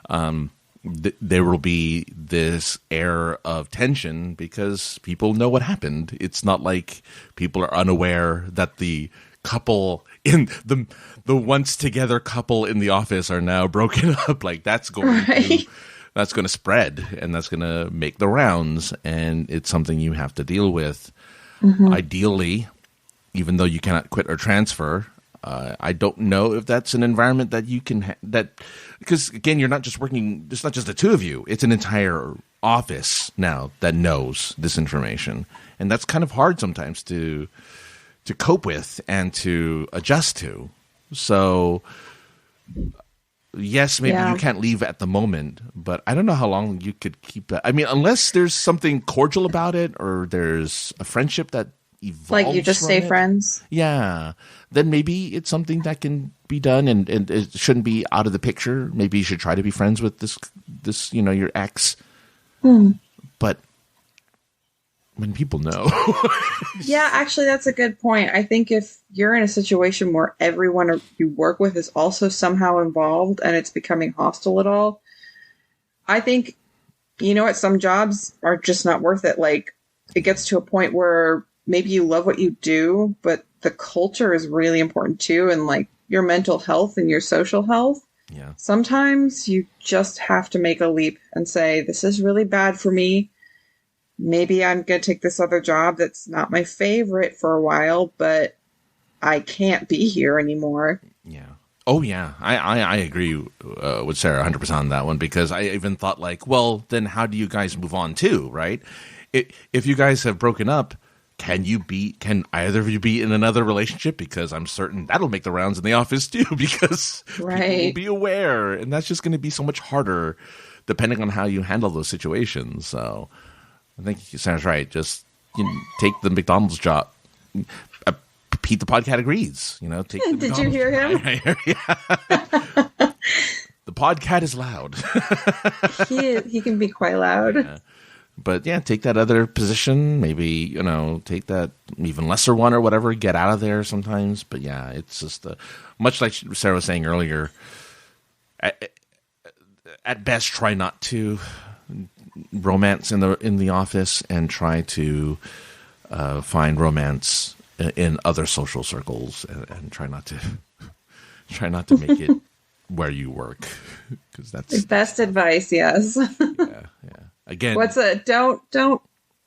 There will be this air of tension because people know what happened. It's not like people are unaware that the couple in the once together couple in the office are now broken up. Like, that's going to spread, and that's going to make the rounds, and it's something you have to deal with. Ideally, even though you cannot quit or transfer, I don't know if that's an environment that you can because again, you're not just working. It's not just the two of you. It's an entire office now that knows this information, and that's kind of hard sometimes to cope with and to adjust to. So, yes, maybe you can't leave at the moment, but I don't know how long you could keep that. I mean, unless there's something cordial about it, or there's a friendship that evolves, like you just stay friends. Yeah, then maybe it's something that can be done, and it shouldn't be out of the picture. Maybe you should try to be friends with this your ex. But when people know. Yeah, actually, that's a good point. I think if you're in a situation where everyone you work with is also somehow involved and it's becoming hostile at all, I think, some jobs are just not worth it. Like, it gets to a point where maybe you love what you do, but the culture is really important too. And like, your mental health and your social health, sometimes you just have to make a leap and say, this is really bad for me. Maybe I'm going to take this other job that's not my favorite for a while, but I can't be here anymore. Yeah. Oh, yeah. I agree with Sarah 100% on that one, because I even thought like, well, then how do you guys move on too, right? If you guys have broken up, can either of you be in another relationship? Because I'm certain that'll make the rounds in the office too, because people will be aware, and that's just going to be so much harder depending on how you handle those situations. So I think Sarah's right. Just take the McDonald's job. Pete the Podcat agrees. Take the Did you hear him? The Podcat is loud. He can be quite loud. Yeah. But yeah, take that other position. Maybe take that even lesser one or whatever. Get out of there sometimes. But yeah, it's just much like Sarah was saying earlier. At best, try not to romance in the office, and try to find romance in other social circles, and try not to make it where you work, because that's best advice. Yes. Yeah. Again, don't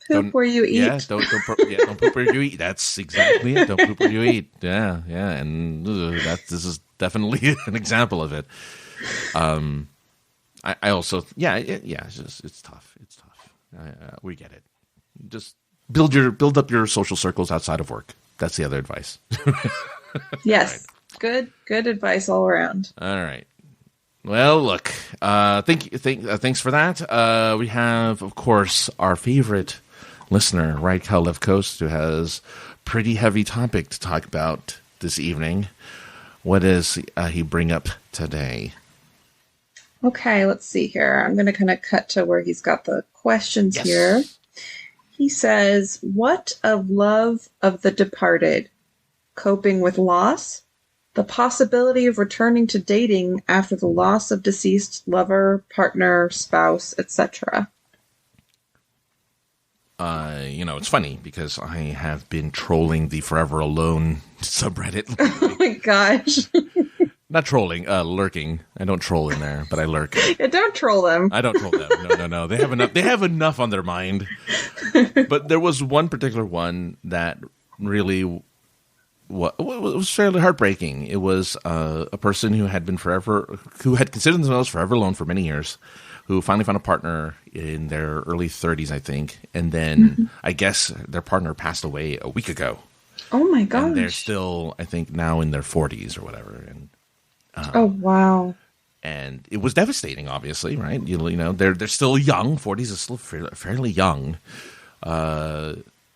poop where you eat. Yeah, don't poop where you eat. That's exactly it. Don't poop where you eat. Yeah, and this is definitely an example of it. I also it's tough. It's tough. We get it. Just build up your social circles outside of work. That's the other advice. Yes. Right. Good advice all around. All right. Well, look, thanks for that. We have, of course, our favorite listener, right, Cal Left Coast, who has pretty heavy topic to talk about this evening. What does he bring up today? Okay, let's see here. I'm going to kind of cut to where he's got the questions here. He says, what of love of the departed? Coping with loss? The possibility of returning to dating after the loss of deceased lover, partner, spouse, etc. It's funny because I have been trolling the Forever Alone subreddit. Oh my gosh. Not trolling, lurking. I don't troll in there, but I lurk. Yeah, don't troll them. I don't troll them. No. They have enough on their mind. But there was one particular one that really was fairly heartbreaking. It was a person who had considered themselves forever alone for many years, who finally found a partner in their early 30s, I think, and then I guess their partner passed away a week ago. Oh my gosh! And they're still, I think, now in their 40s or whatever. And oh wow! And it was devastating, obviously, right? They're still young. 40s is still fairly young.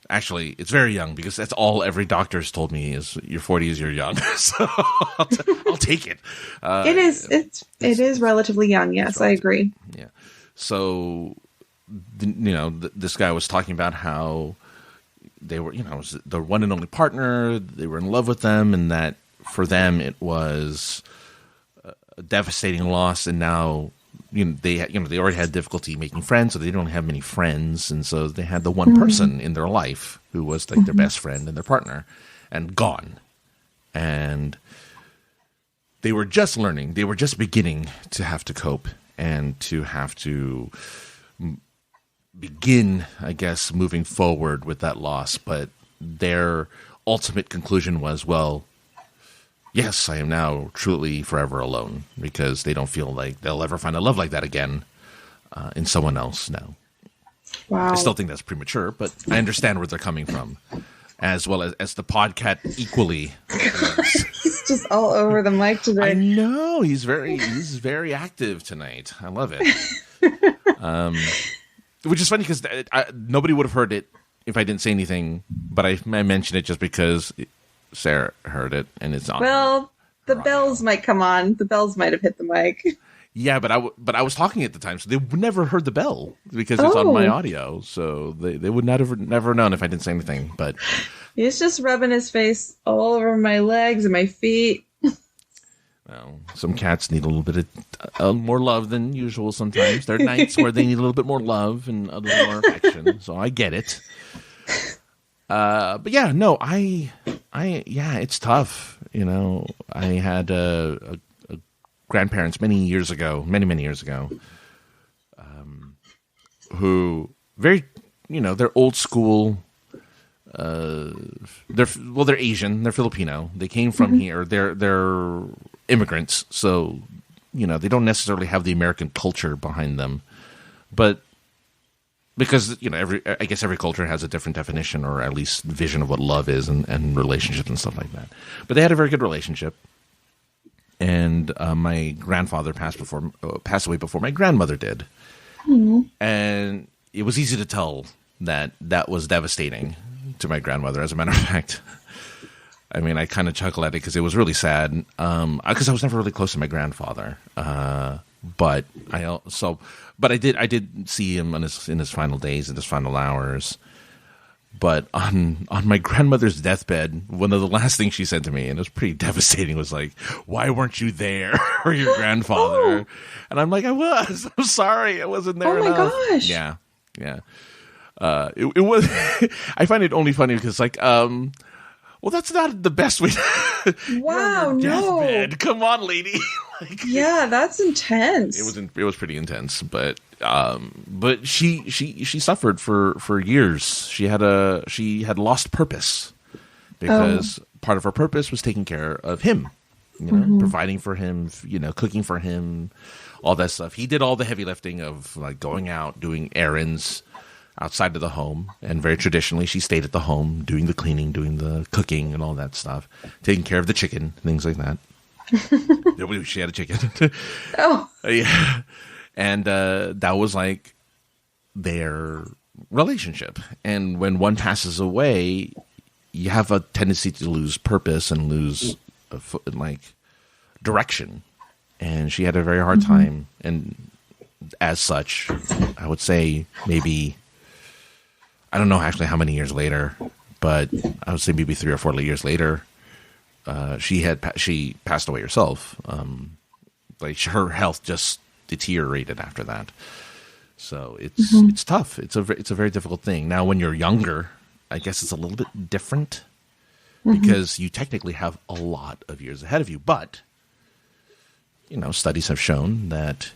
Actually, it's very young, because that's all every doctor's told me is your 40s, you're young. So I'll take it. It is relatively young. Yes, I agree. Yeah. So, this guy was talking about how they were, it was the one and only partner. They were in love with them, and that for them it was a devastating loss. And now, they already had difficulty making friends, so they don't have many friends, and so they had the one person in their life who was like their best friend and their partner, and gone. And they were just learning, they were just beginning to have to cope and to have to begin, I guess, moving forward with that loss. But their ultimate conclusion was, well, yes, I am now truly forever alone, because they don't feel like they'll ever find a love like that again in someone else now. Wow. I still think that's premature, but I understand where they're coming from, as well as the Podcat equally. He's just all over the mic today. I know, he's very active tonight. I love it. Which is funny because nobody would have heard it if I didn't say anything, but I mentioned it just because Sarah heard it, and it's on. Well, the bells might come on. The bells might have hit the mic. Yeah, but I was talking at the time, so they would never heard the bell because it's on my audio. So they would never known if I didn't say anything. But he's just rubbing his face all over my legs and my feet. Well, some cats need a little bit of more love than usual sometimes. There are nights where they need a little bit more love and a little more affection. So I get it. But yeah, no, it's tough. I had a grandparents many years ago, many years ago, who they're old school. They're Asian, they're Filipino. They came from here. They're immigrants, so they don't necessarily have the American culture behind them, but because I guess every culture has a different definition or at least vision of what love is and relationships and stuff like that. But they had a very good relationship, and my grandfather passed away before my grandmother did, and it was easy to tell that was devastating to my grandmother. As a matter of fact, I mean, I kind of chuckle at it because it was really sad. Because I was never really close to my grandfather, but I did see him in his final days, in his final hours. But on my grandmother's deathbed, one of the last things she said to me, and it was pretty devastating, was like, "Why weren't you there for your grandfather?" And I'm like, "I was. I'm sorry, I wasn't there." Oh my gosh! Yeah. It was. I find it only funny because, well, that's not the best way. Wow, no! Deathbed. Come on, lady. Yeah, that's intense. It was pretty intense, but she suffered for years. She had lost purpose because part of her purpose was taking care of him, providing for him, cooking for him, all that stuff. He did all the heavy lifting of going out, doing errands outside of the home, and very traditionally she stayed at the home doing the cleaning, doing the cooking and all that stuff, taking care of the chicken, things like that. She had a chicken. Yeah. And that was like their relationship. And when one passes away, you have a tendency to lose purpose and lose direction. And she had a very hard time. And as such, I would say maybe, I don't know actually how many years later, but I would say maybe 3 or 4 years later, she passed away herself. Her health just deteriorated after that. So it's tough. It's a very difficult thing. Now, when you're younger, I guess it's a little bit different because you technically have a lot of years ahead of you. But studies have shown that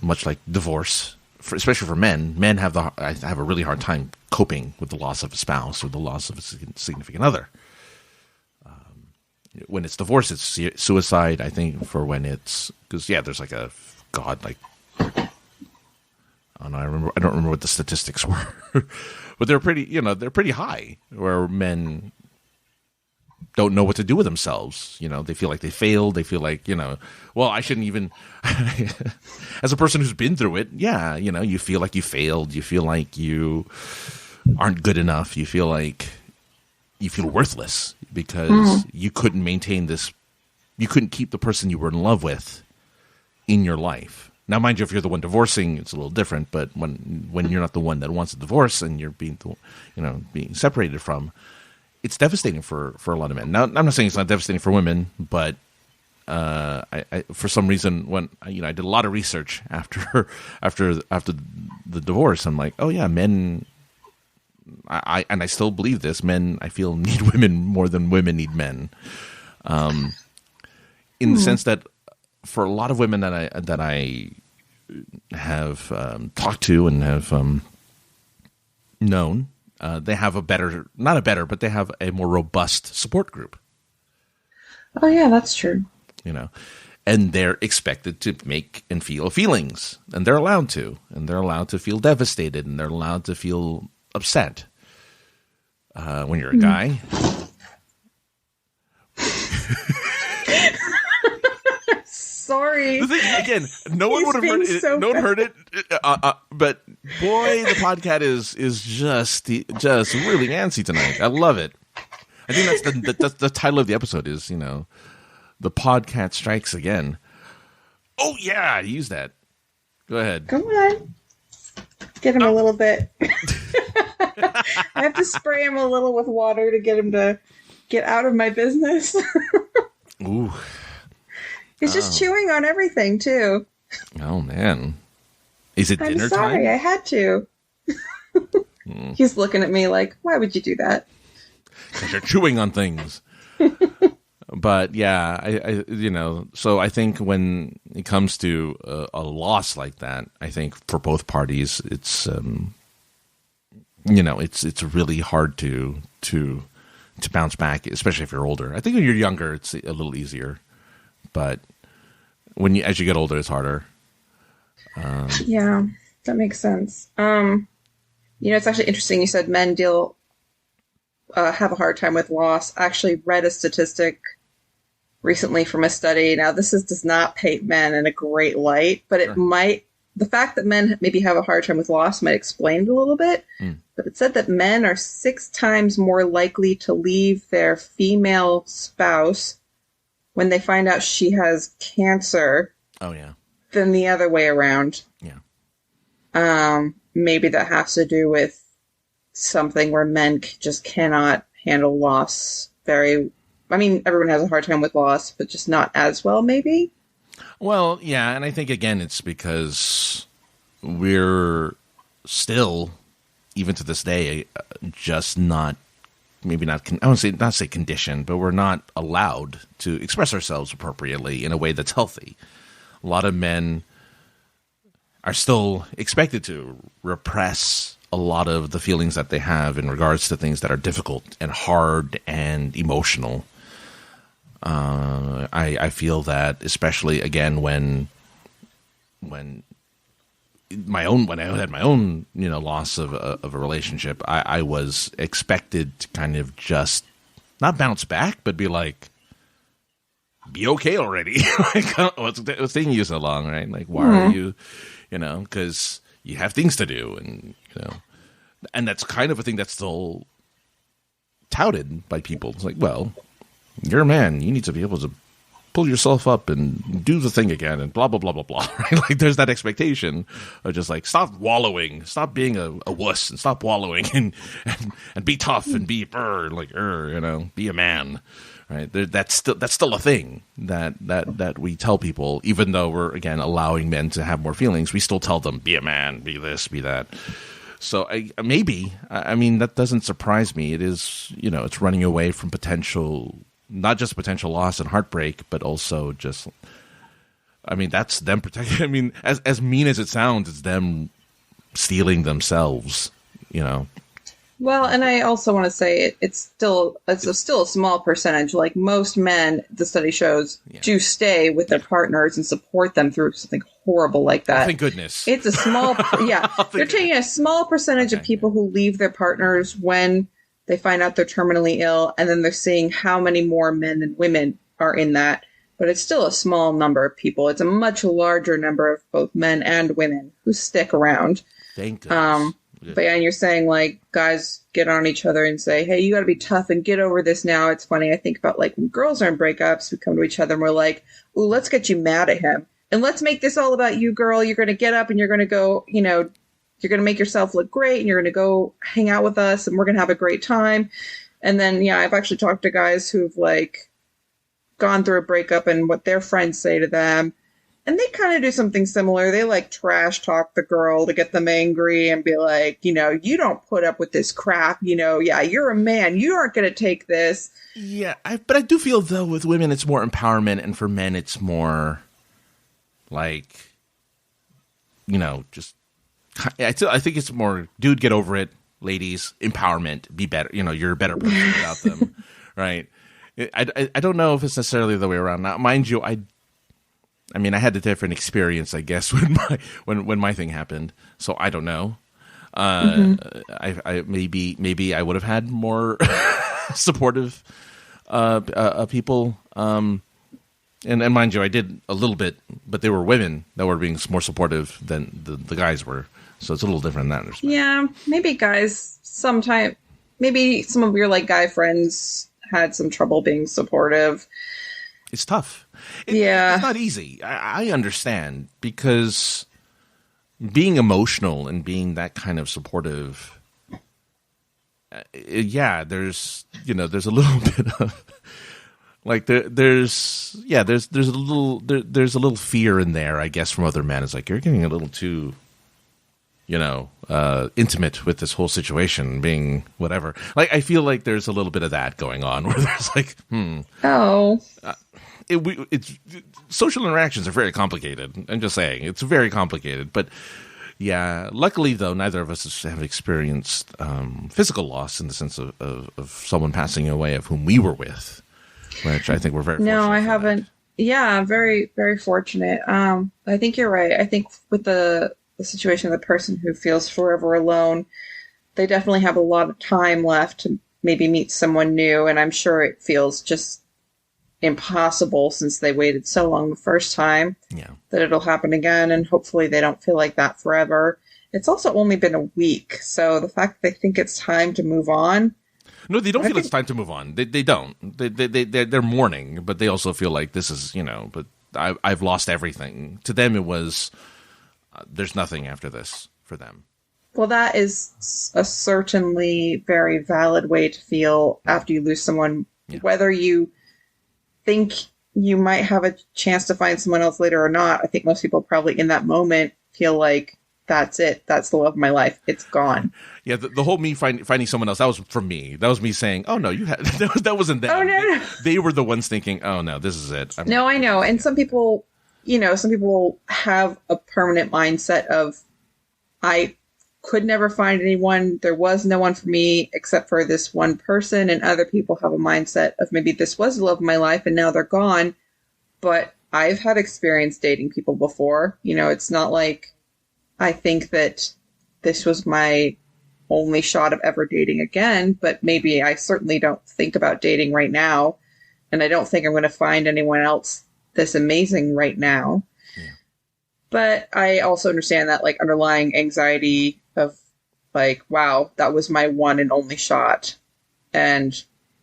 much like divorce, especially for men have a really hard time coping with the loss of a spouse or the loss of a significant other. When it's divorce, it's suicide. I think for when it's because there's I don't remember what the statistics were, but they're pretty high where men don't know what to do with themselves. They feel like they failed. They feel like well, I shouldn't even. As a person who's been through it, you feel like you failed. You feel like you aren't good enough. You feel like you feel worthless because you couldn't maintain this. You couldn't keep the person you were in love with in your life. Now, mind you, if you're the one divorcing, it's a little different. But when you're not the one that wants a divorce and you're being separated from, it's devastating for a lot of men. Now, I'm not saying it's not devastating for women, but I for some reason when I did a lot of research after the divorce, I'm like, oh yeah, men. I still believe this. Men, I feel, need women more than women need men. In the sense that for a lot of women that I have talked to and have known, they have they have a more robust support group. Oh yeah, that's true. And they're expected to make and feel feelings, and they're allowed to feel devastated, and they're allowed to feel upset. When you're a guy, sorry. The thing, again, no one would have heard it. No one heard it. But boy, the podcast is just really antsy tonight. I love it. I think that's the title of the episode is the Podcat strikes again. Oh yeah, use that. Go ahead. Come on. Get him a little bit. I have to spray him a little with water to get him to get out of my business. Ooh. He's just chewing on everything, too. Oh, man. Is it dinner time? I'm sorry, I had to. He's looking at me like, why would you do that? Because you're chewing on things. But yeah, so I think when it comes to a loss like that, I think for both parties, it's it's really hard to bounce back, especially if you're older. I think when you're younger, it's a little easier, but as you get older, it's harder. Yeah, that makes sense. It's actually interesting. You said men have a hard time with loss. I actually read a statistic recently from a study. Now, does not paint men in a great light, but it might. The fact that men maybe have a hard time with loss might explain it a little bit. But it said that men are 6 times more likely to leave their female spouse when they find out she has cancer. Oh, yeah. Than the other way around. Yeah. Maybe that has to do with something where men just cannot handle loss everyone has a hard time with loss, but just not as well, maybe? Well, yeah, and I think, again, it's because we're still, even to this day, just not, maybe not, I won't not say conditioned, but we're not allowed to express ourselves appropriately in a way that's healthy. A lot of men are still expected to repress a lot of the feelings that they have in regards to things that are difficult and hard and emotional. I feel that, especially again when I had my own loss of a relationship, I was expected to kind of just not bounce back, but be like, be okay already. Like, what's taking you so long, right? Like, why are you, because you have things to do, and and that's kind of a thing that's still touted by people. It's like, well, you're a man, you need to be able to pull yourself up and do the thing again, and blah blah blah blah blah. Right? Like, there's that expectation of just like, stop wallowing, stop being a wuss, and stop wallowing, and be tough and be be a man. Right, that's still a thing that we tell people, even though we're again allowing men to have more feelings. We still tell them, be a man, be this, be that. So I mean, that doesn't surprise me. It is, it's running away from not just potential loss and heartbreak, but also just, that's them protecting. I mean, as mean as it sounds, it's them stealing themselves. Well, and I also want to say it's still a small percentage. Like, most men, the study shows, do stay with their partners and support them through something horrible like that. Oh, thank goodness. It's a small, They're taking a small percentage of people who leave their partners when they find out they're terminally ill, and then they're seeing how many more men and women are in that. But it's still a small number of people. It's a much larger number of both men and women who stick around. Thank goodness. But yeah, and you're saying, like, guys get on each other and say, hey, you got to be tough and get over this now. It's funny. I think about, like, when girls are in breakups, we come to each other and we're like, ooh, let's get you mad at him. And let's make this all about you, girl. You're going to get up and you're going to go, you're going to make yourself look great, and you're going to go hang out with us, and we're going to have a great time. And then, I've actually talked to guys who've, like, gone through a breakup and what their friends say to them. And they kind of do something similar. They, like, trash talk the girl to get them angry and be like, you don't put up with this crap. You're a man. You aren't going to take this. Yeah, but I do feel, though, with women, it's more empowerment. And for men, it's more like, just, I think it's more, dude, get over it. Ladies, empowerment, be better. You're a better person without them. Right. I don't know if it's necessarily the way around. Now, mind you, I had a different experience, I guess, when my thing happened. So I don't know. I maybe I would have had more supportive people. And mind you, I did a little bit, but they were women that were being more supportive than the guys were. So it's a little different in that respect. Yeah, maybe guys maybe some of your, like, guy friends had some trouble being supportive. It's tough. It's not easy. I understand, because being emotional and being that kind of supportive, there's a little bit of, like, there's a little fear in there, I guess, from other men. It's like, you're getting a little too intimate with this whole situation, being whatever. Like, I feel like there's a little bit of that going on where there's like, Oh. It's social interactions are very complicated. I'm just saying, it's very complicated. But yeah, luckily though, neither of us have experienced physical loss in the sense of someone passing away of whom we were with, which I think we're very fortunate. No, I haven't. That. Yeah, very, very fortunate. I think you're right. I think with the situation of the person who feels forever alone, they definitely have a lot of time left to maybe meet someone new, and I'm sure it feels just impossible since they waited so long the first time that it'll happen again, and hopefully they don't feel like that forever. It's also only been a week, so the fact that they think it's time to move on. No, they don't feel it's time to move on. They don't. They're mourning, but they also feel like this is, but I've lost everything. To them, it was, there's nothing after this for them. Well, that is a certainly very valid way to feel after you lose someone, whether you think you might have a chance to find someone else later or not. I think most people probably in that moment feel like, that's it. That's the love of my life. It's gone. Yeah, the whole me finding someone else, that was from me. That was me saying, oh, no, you had that wasn't them. Oh, no. They were the ones thinking, oh, no, this is it. No, I know. And some people, some people have a permanent mindset of, I could never find anyone. There was no one for me except for this one person. And other people have a mindset of maybe this was the love of my life and now they're gone. But I've had experience dating people before. It's not like I think that this was my only shot of ever dating again, but maybe I certainly don't think about dating right now. And I don't think I'm going to find anyone else this amazing right now. Yeah. But I also understand that like underlying anxiety of like, wow, that was my one and only shot. And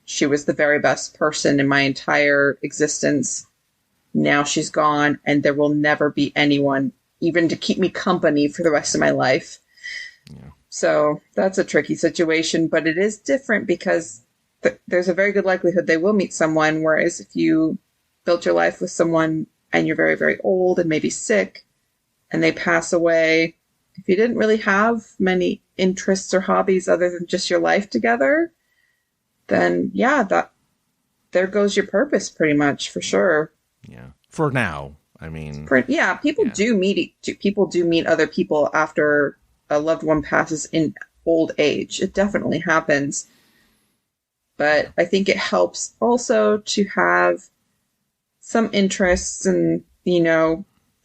she was the very best person in my entire existence. Now she's gone and there will never be anyone even to keep me company for the rest of my life. Yeah. So that's a tricky situation, but it is different because there's a very good likelihood they will meet someone. Whereas if you built your life with someone and you're very, very old and maybe sick and they pass away, if you didn't really have many interests or hobbies other than just your life together, then there goes your purpose pretty much for sure. Yeah. For now. I mean, people do meet other people after a loved one passes in old age. It definitely happens. But I think it helps also to have some interests and,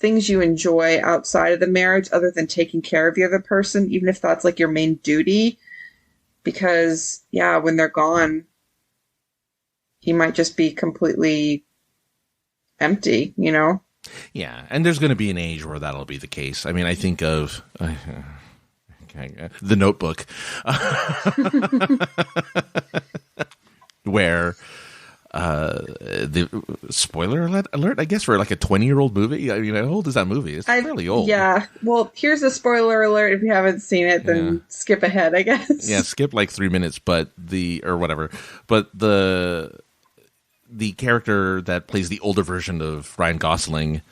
things you enjoy outside of the marriage other than taking care of the other person, even if that's like your main duty. Because, when they're gone, he might just be completely empty, Yeah, and there's going to be an age where that'll be the case. I mean, I think of The Notebook, where the spoiler alert, I guess, for like a 20-year-old movie. I mean, how old is that movie? It's fairly old. Yeah. Well, here's a spoiler alert. If you haven't seen it, then skip ahead, I guess. Yeah, skip like 3 minutes, but the character that plays the older version of Ryan Gosling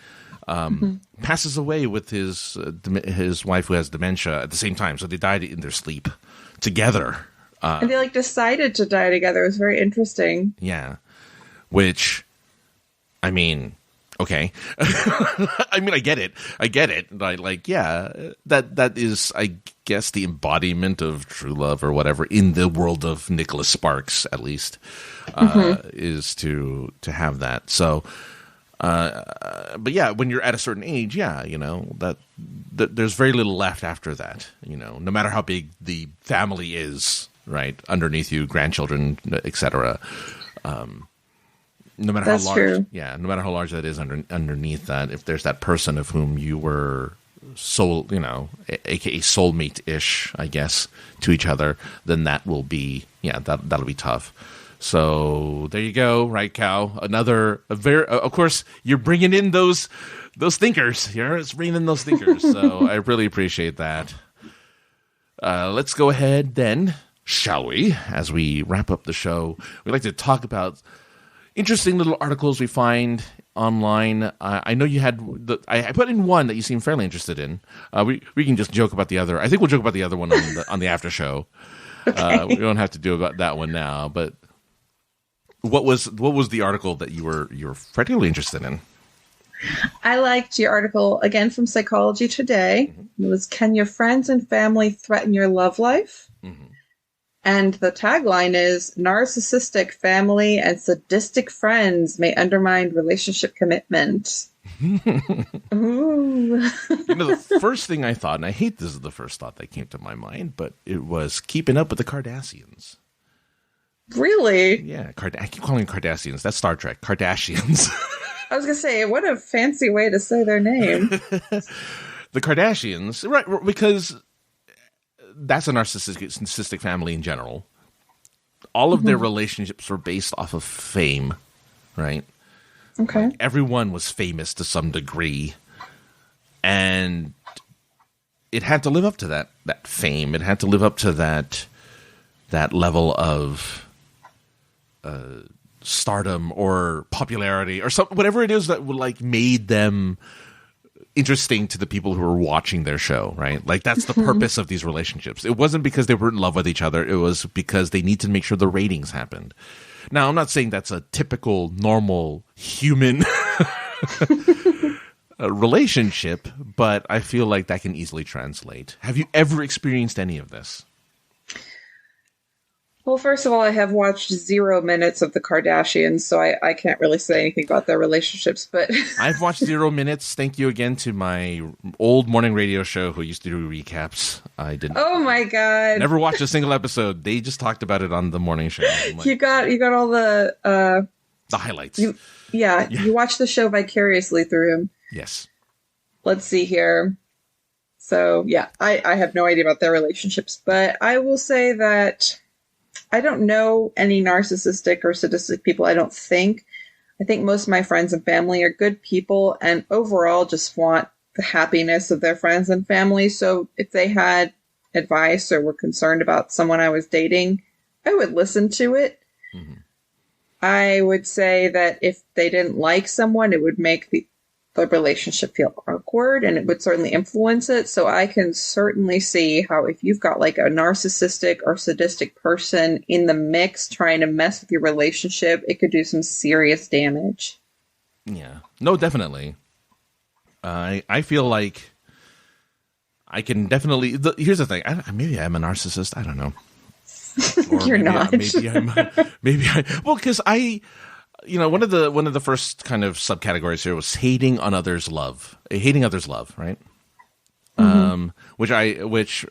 passes away with his wife who has dementia at the same time. So they died in their sleep together. And they decided to die together. It was very interesting. Yeah. Which, I mean, okay. I mean, I get it. That is, I guess, the embodiment of true love or whatever in the world of Nicholas Sparks, at least, is to have that. So, but yeah, when you're at a certain age, that there's very little left after that, no matter how big the family is, right? Underneath you, grandchildren, etc. No matter how large, true. No matter how large that is underneath that, if there's that person of whom you were aka soulmate-ish, I guess, to each other, then that will be, that'll be tough. So there you go, right, Cal? Of course, you're bringing in those thinkers. You're bringing in those thinkers. So I really appreciate that. Let's go ahead then, shall we? As we wrap up the show, we'd like to talk about interesting little articles we find online. I know you had I put in one that you seem fairly interested in. We can just joke about the other. I think we'll joke about the other one on the after show. Okay. We don't have to do about that one now. But what was the article that you were particularly interested in? I liked your article, again, from Psychology Today. Mm-hmm. It was, "Can your friends and family threaten your love life?" Mm-hmm. And the tagline is, "Narcissistic family and sadistic friends may undermine relationship commitment." Ooh. The first thing I thought, and I hate this is the first thought that came to my mind, but it was Keeping Up with the Kardashians. Really? Yeah, I keep calling them Kardashians. That's Star Trek. Kardashians. I was going to say, what a fancy way to say their name. The Kardashians, right, because that's a narcissistic family in general. All of their relationships were based off of fame, right? Okay. Like, everyone was famous to some degree, and it had to live up to that fame. It had to live up to that level of stardom or popularity or whatever it is that like made them interesting to the people who were watching their show, right? Like that's the purpose of these relationships. It wasn't because they were in love with each other. It was because they need to make sure the ratings happened. Now, I'm not saying that's a typical, normal human relationship, but I feel like that can easily translate. Have you ever experienced any of this? Well, first of all, I have watched 0 minutes of the Kardashians, so I can't really say anything about their relationships, but... I've watched 0 minutes. Thank you again to my old morning radio show who used to do recaps. I didn't. Oh my God. Never watched a single episode. They just talked about it on the morning show. Like, you got all the highlights. You watched the show vicariously through him. Yes. Let's see here. So, yeah, I have no idea about their relationships, but I will say that I don't know any narcissistic or sadistic people, I don't think. I think most of my friends and family are good people and overall just want the happiness of their friends and family. So if they had advice or were concerned about someone I was dating, I would listen to it. Mm-hmm. I would say that if they didn't like someone, it would make the relationship feel awkward and it would certainly influence it. So I can certainly see how if you've got like a narcissistic or sadistic person in the mix trying to mess with your relationship, it could do some serious damage. Yeah, no, definitely. I feel like I can definitely, here's the thing. Maybe I'm a narcissist. I don't know. Or You're not. Because one of the first kind of subcategories here was hating others' love, right? Mm-hmm. Which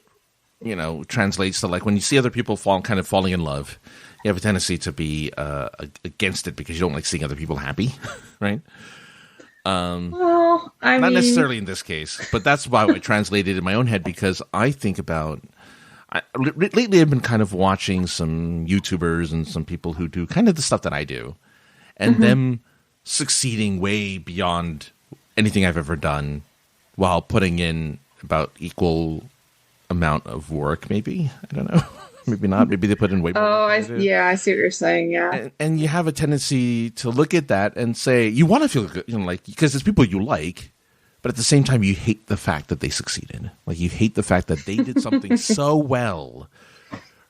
translates to like when you see other people falling in love, you have a tendency to be against it because you don't like seeing other people happy, right? Well, not necessarily in this case, but that's why I translated it in my own head because I think about. Lately, I've been kind of watching some YouTubers and some people who do kind of the stuff that I do. And them succeeding way beyond anything I've ever done while putting in about equal amount of work, maybe. I don't know. Maybe not. Maybe they put in way more. Oh, I see what you're saying, yeah. And you have a tendency to look at that and say, you want to feel good, because it's people you like, but at the same time, you hate the fact that they succeeded. Like, you hate the fact that they did something so well,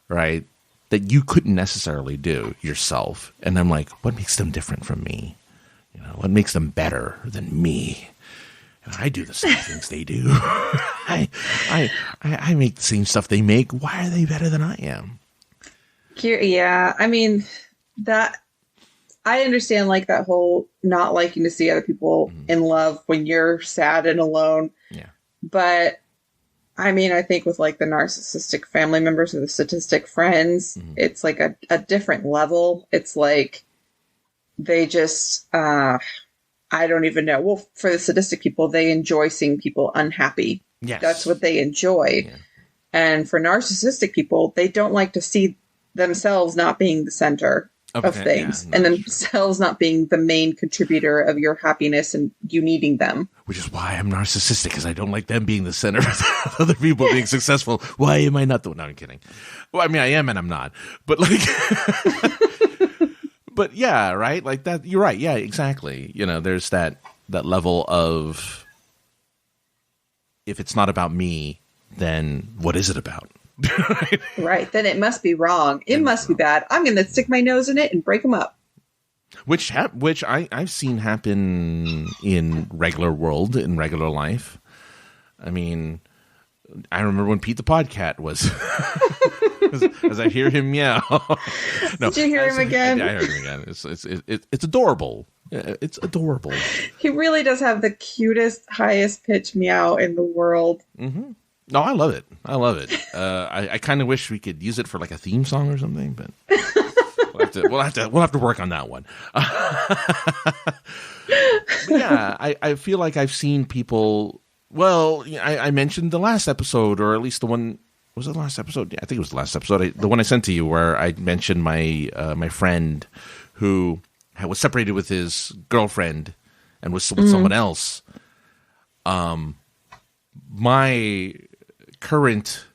right? That you couldn't necessarily do yourself. And I'm like, what makes them different from me? What makes them better than me? And I do the same things they do. I make the same stuff they make. Why are they better than I am? Yeah, I mean, that I understand like that whole not liking to see other people in love when you're sad and alone. Yeah. But I mean, I think with like the narcissistic family members or the sadistic friends, it's like a different level. It's like they just, I don't even know. Well, for the sadistic people, they enjoy seeing people unhappy. Yes. That's what they enjoy. Yeah. And for narcissistic people, they don't like to see themselves not being the center of things and themselves not being the main contributor of your happiness and you needing them. Which is why I'm narcissistic, because I don't like them being the center of other people being successful. Why am I not the one? No, I'm kidding. Well, I mean, I am and I'm not. But like, But yeah, right? Like that. You're right. Yeah, exactly. There's that level of, if it's not about me, then what is it about? Right. Then it must be wrong. It must be bad. I'm going to stick my nose in it and break them up. Which I've seen happen in regular world, in regular life. I mean, I remember when Pete the Podcat was, as I hear him meow. No, did you hear him again? I heard him again. It's adorable. It's adorable. He really does have the cutest, highest pitch meow in the world. Mm-hmm. No, I love it. I kind of wish we could use it for like a theme song or something, but we'll have to work on that one. Yeah, I feel like I've seen people. Well, I mentioned the last episode, or at least the one. Was it the last episode? Yeah, I think it was the last episode. The one I sent to you, where I mentioned my friend who was separated with his girlfriend and was with someone else. My current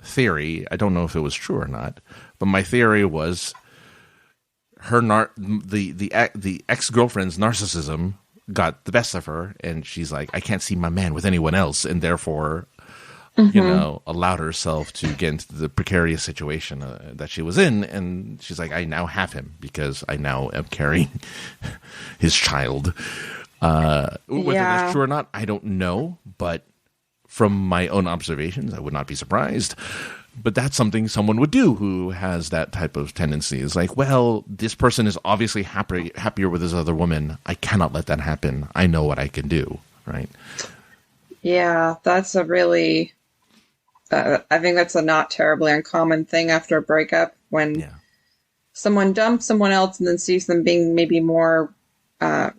theory, I don't know if it was true or not, but my theory was the ex-girlfriend's narcissism got the best of her, and she's like, I can't see my man with anyone else, and therefore, allowed herself to get into the precarious situation that she was in, and she's like, I now have him because I now am carrying his child. Whether that's true or not, I don't know, but from my own observations, I would not be surprised. But that's something someone would do who has that type of tendency. It's like, well, this person is obviously happier with this other woman. I cannot let that happen. I know what I can do, right? Yeah, that's a really... I think that's a not terribly uncommon thing after a breakup, when someone dumps someone else and then sees them being maybe more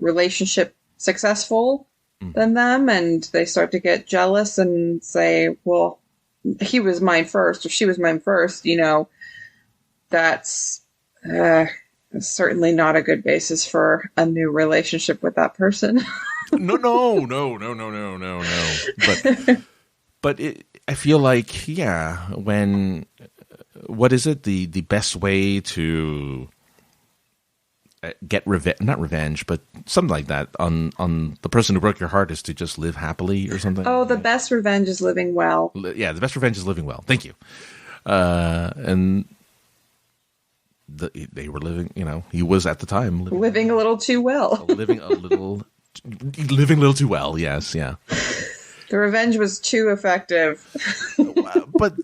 relationship successful than them, and they start to get jealous and say, well, he was mine first, or she was mine first. That's certainly not a good basis for a new relationship with that person. No. But I feel like, when, what is it? The best way to get not revenge, but something like that on the person who broke your heart is to just live happily or something. Oh, the best revenge is living well. Yeah, the best revenge is living well. Thank you. And they were living, he was at the time living a little too well. living a little too well. Yes. Yeah. The revenge was too effective. But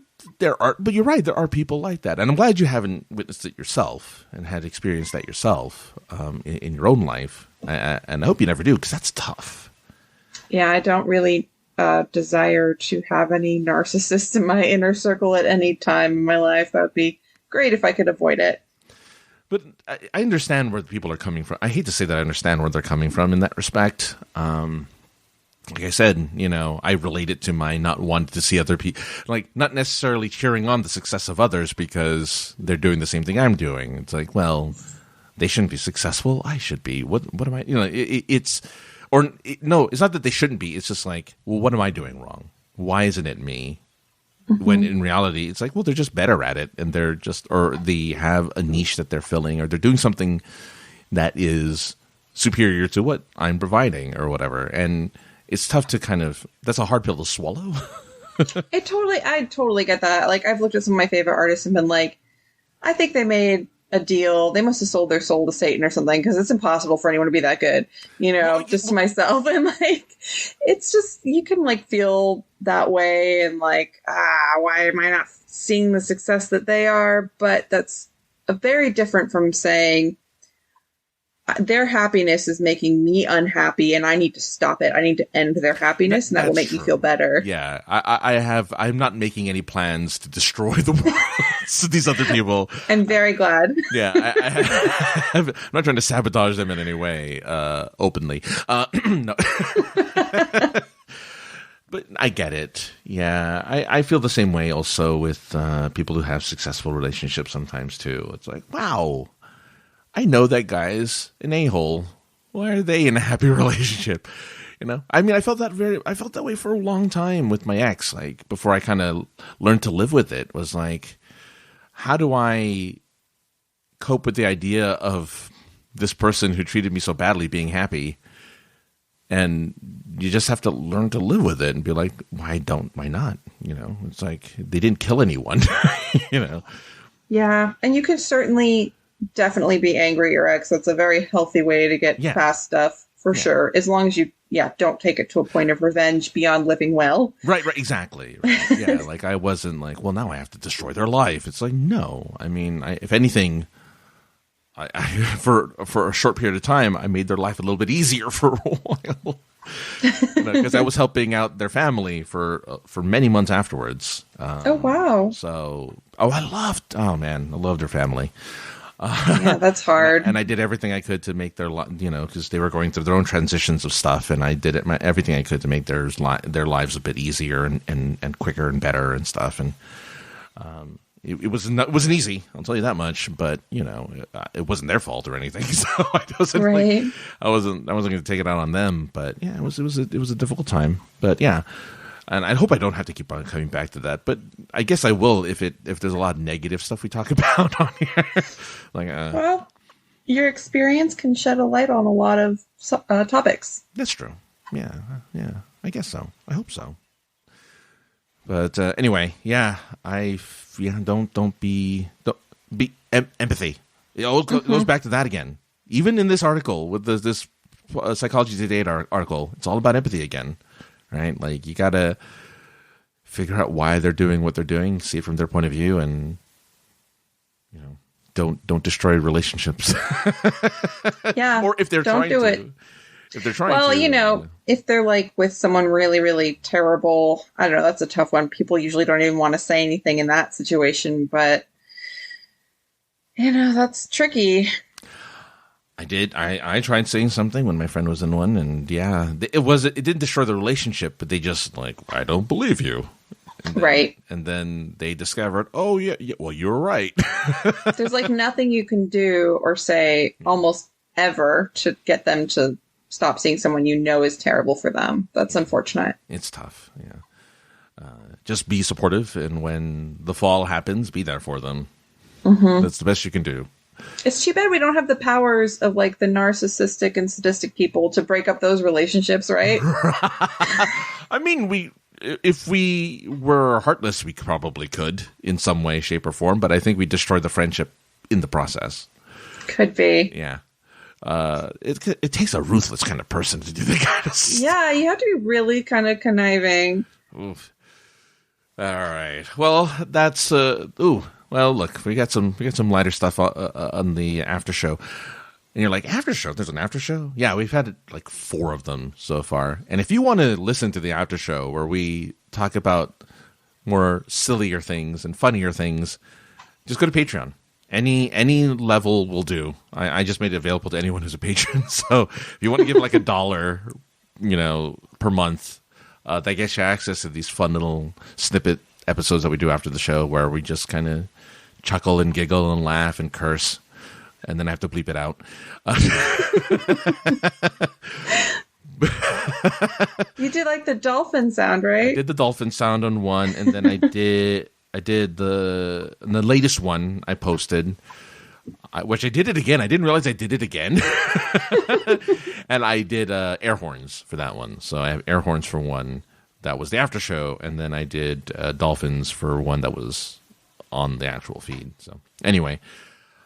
you're right. There are people like that, and I'm glad you haven't witnessed it yourself and had experienced that yourself in your own life. And I hope you never do, because that's tough. Yeah, I don't really desire to have any narcissists in my inner circle at any time in my life. That would be great if I could avoid it. But I understand where people are coming from. I hate to say that I understand where they're coming from in that respect. Like I said, I relate it to my not wanting to see other people, like not necessarily cheering on the success of others because they're doing the same thing I'm doing. It's like, well, they shouldn't be successful. I should be. What am I? It's not that they shouldn't be. It's just like, well, what am I doing wrong? Why isn't it me? Mm-hmm. When in reality, it's like, well, they're just better at it, and or they have a niche that they're filling, or they're doing something that is superior to what I'm providing, or whatever, and it's tough to that's a hard pill to swallow. I totally get that. Like, I've looked at some of my favorite artists and been like, I think they made a deal. They must have sold their soul to Satan or something, because it's impossible for anyone to be that good, just to myself. And like, it's just, you can feel that way and why am I not seeing the success that they are? But that's very different from saying, their happiness is making me unhappy, and I need to stop it. I need to end their happiness, and that will make me feel better. Yeah, I'm not making any plans to destroy the world to these other people. I'm very glad. Yeah, I'm not trying to sabotage them in any way, openly. No. But I get it. Yeah, I feel the same way also with people who have successful relationships sometimes too. It's like, wow, I know that guy's an a-hole. Why are they in a happy relationship? I mean, I felt that way for a long time with my ex. Like, before I kind of learned to live with it, was like, how do I cope with the idea of this person who treated me so badly being happy. And you just have to learn to live with it and be like, why not? You know, it's like they didn't kill anyone, you know? Yeah. And you can certainly definitely be angry at your ex. That's a very healthy way to get past stuff for sure. As long as you, don't take it to a point of revenge beyond living well. Right, exactly. Right. Yeah, like I wasn't like, well, now I have to destroy their life. It's like, no. I mean, if anything, I for a short period of time, I made their life a little bit easier for a while. Because I was helping out their family for many months afterwards. Oh, wow. So, I loved their family. Yeah, that's hard. And I did everything I could to make their, because they were going through their own transitions of stuff, and I did everything I could to make their lives a bit easier and quicker and better and stuff. And it wasn't easy, I'll tell you that much. But it wasn't their fault or anything, so I wasn't going to take it out on them. But yeah, it was a difficult time. But yeah. And I hope I don't have to keep on coming back to that, but I guess I will if there's a lot of negative stuff we talk about on here. Well, your experience can shed a light on a lot of topics. That's true. Yeah. I guess so. I hope so. But anyway, don't be empathy. It all goes back to that again. Even in this article with this Psychology Today article, it's all about empathy again. Right? Like, you got to figure out why they're doing what they're doing, see it from their point of view, and, don't destroy relationships. Yeah. Or if they're trying to. If they're trying to. If they're like with someone really, really terrible, I don't know, that's a tough one. People usually don't even want to say anything in that situation, but, that's tricky. I did. I tried saying something when my friend was in one, and it didn't destroy the relationship, but they just like, I don't believe you. Right. And then they discovered, oh yeah, well, you're right. There's like nothing you can do or say almost ever to get them to stop seeing someone is terrible for them. That's unfortunate. It's tough. Yeah. Just be supportive, and when the fall happens, be there for them. Mm-hmm. That's the best you can do. It's too bad we don't have the powers of like the narcissistic and sadistic people to break up those relationships, right? I mean, if we were heartless, we probably could in some way, shape, or form. But I think we destroyed the friendship in the process. Could be. Yeah. It takes a ruthless kind of person to do that kind of stuff. Yeah, you have to be really kind of conniving. Oof. All right. Well, that's Well, look, we got some lighter stuff on the after show, and you're like, after show? There's an after show? Yeah, we've had like 4 of them so far. And if you want to listen to the after show where we talk about more sillier things and funnier things, just go to Patreon. Any level will do. I just made it available to anyone who's a patron. So if you want to give like $1, per month, that gets you access to these fun little snippet episodes that we do after the show where we just kind of chuckle and giggle and laugh and curse, and then I have to bleep it out. You did like the dolphin sound, right? I did the dolphin sound on one, and then I did the latest one I posted, which I did it again. I didn't realize I did it again. And I did air horns for that one. So I have air horns for one. That was the after show, and then I did dolphins for one that was on the actual feed. So anyway,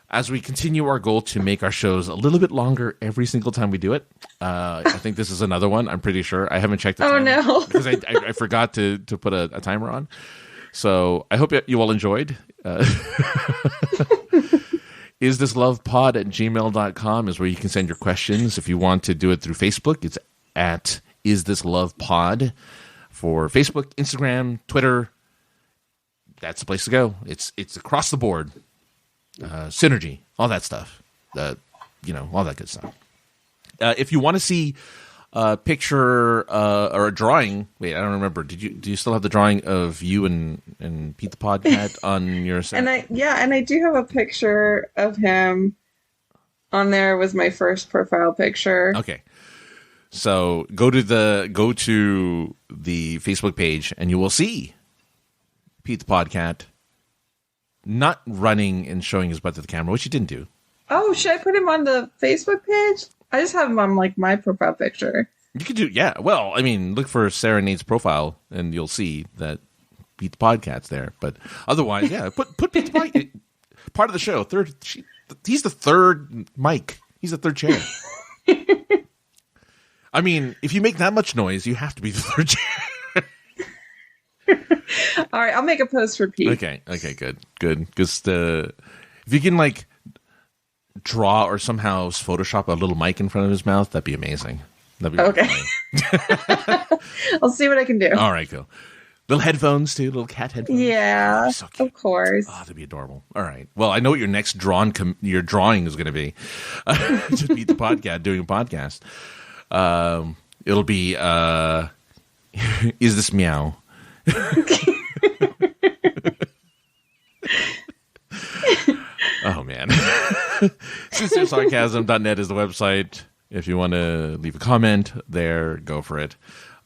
as we continue our goal to make our shows a little bit longer every single time we do it, I think this is another one. I'm pretty sure. I haven't checked the time. Oh, no. Because I forgot to put a timer on. So I hope you all enjoyed. IsThisLovePod@gmail.com is where you can send your questions. If you want to do it through Facebook, it's at IsThisLovePod. For Facebook, Instagram, Twitter, that's the place to go. It's across the board. Synergy, all that stuff. All that good stuff. If you want to see a picture or a drawing, wait, I don't remember. Do you still have the drawing of you and Pete the Podcat on your site? And I do have a picture of him on there. Was my first profile picture. Okay. So go to the Facebook page and you will see Pete the Podcat not running and showing his butt to the camera, which he didn't do. Oh, should I put him on the Facebook page? I just have him on like my profile picture. You could do, yeah. Well, I mean, look for Sara and Nade's profile, and you'll see that Beat the Podcat's there. But otherwise, yeah, put Beat the Podcast part of the show. He's the third mic. He's the third chair. I mean, if you make that much noise, you have to be the third chair. All right, I'll make a post for Pete. Okay, good. Because if you can like draw or somehow Photoshop a little mic in front of his mouth, that'd be amazing. That'd be okay. I'll see what I can do. All right, cool. Little headphones too, little cat headphones. Yeah, so cute. Of course. Oh, that'd be adorable. All right. Well, I know what your next your drawing is going to be. To Beat the Podcast, doing a podcast. It'll be Is This Meow? Oh man. SincereSarcasm.net is the website. If you want to leave a comment there, go for it.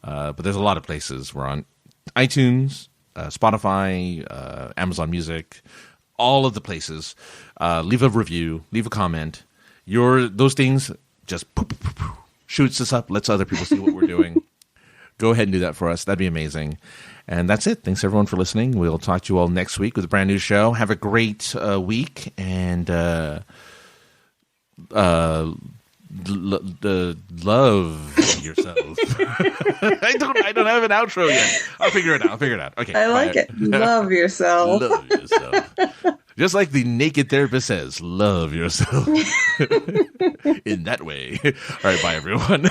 But there's a lot of places. We're on iTunes, Spotify, Amazon Music, all of the places. Leave a review, leave a comment. Those things just shoots us up, lets other people see what we're doing. Go ahead and do that for us. That'd be amazing. And that's it. Thanks everyone for listening. We'll talk to you all next week with a brand new show. Have a great week, and love yourself. I don't have an outro yet. I'll figure it out. Okay. I like it. Love yourself. Love yourself. Just like the naked therapist says, love yourself. In that way. All right, bye everyone.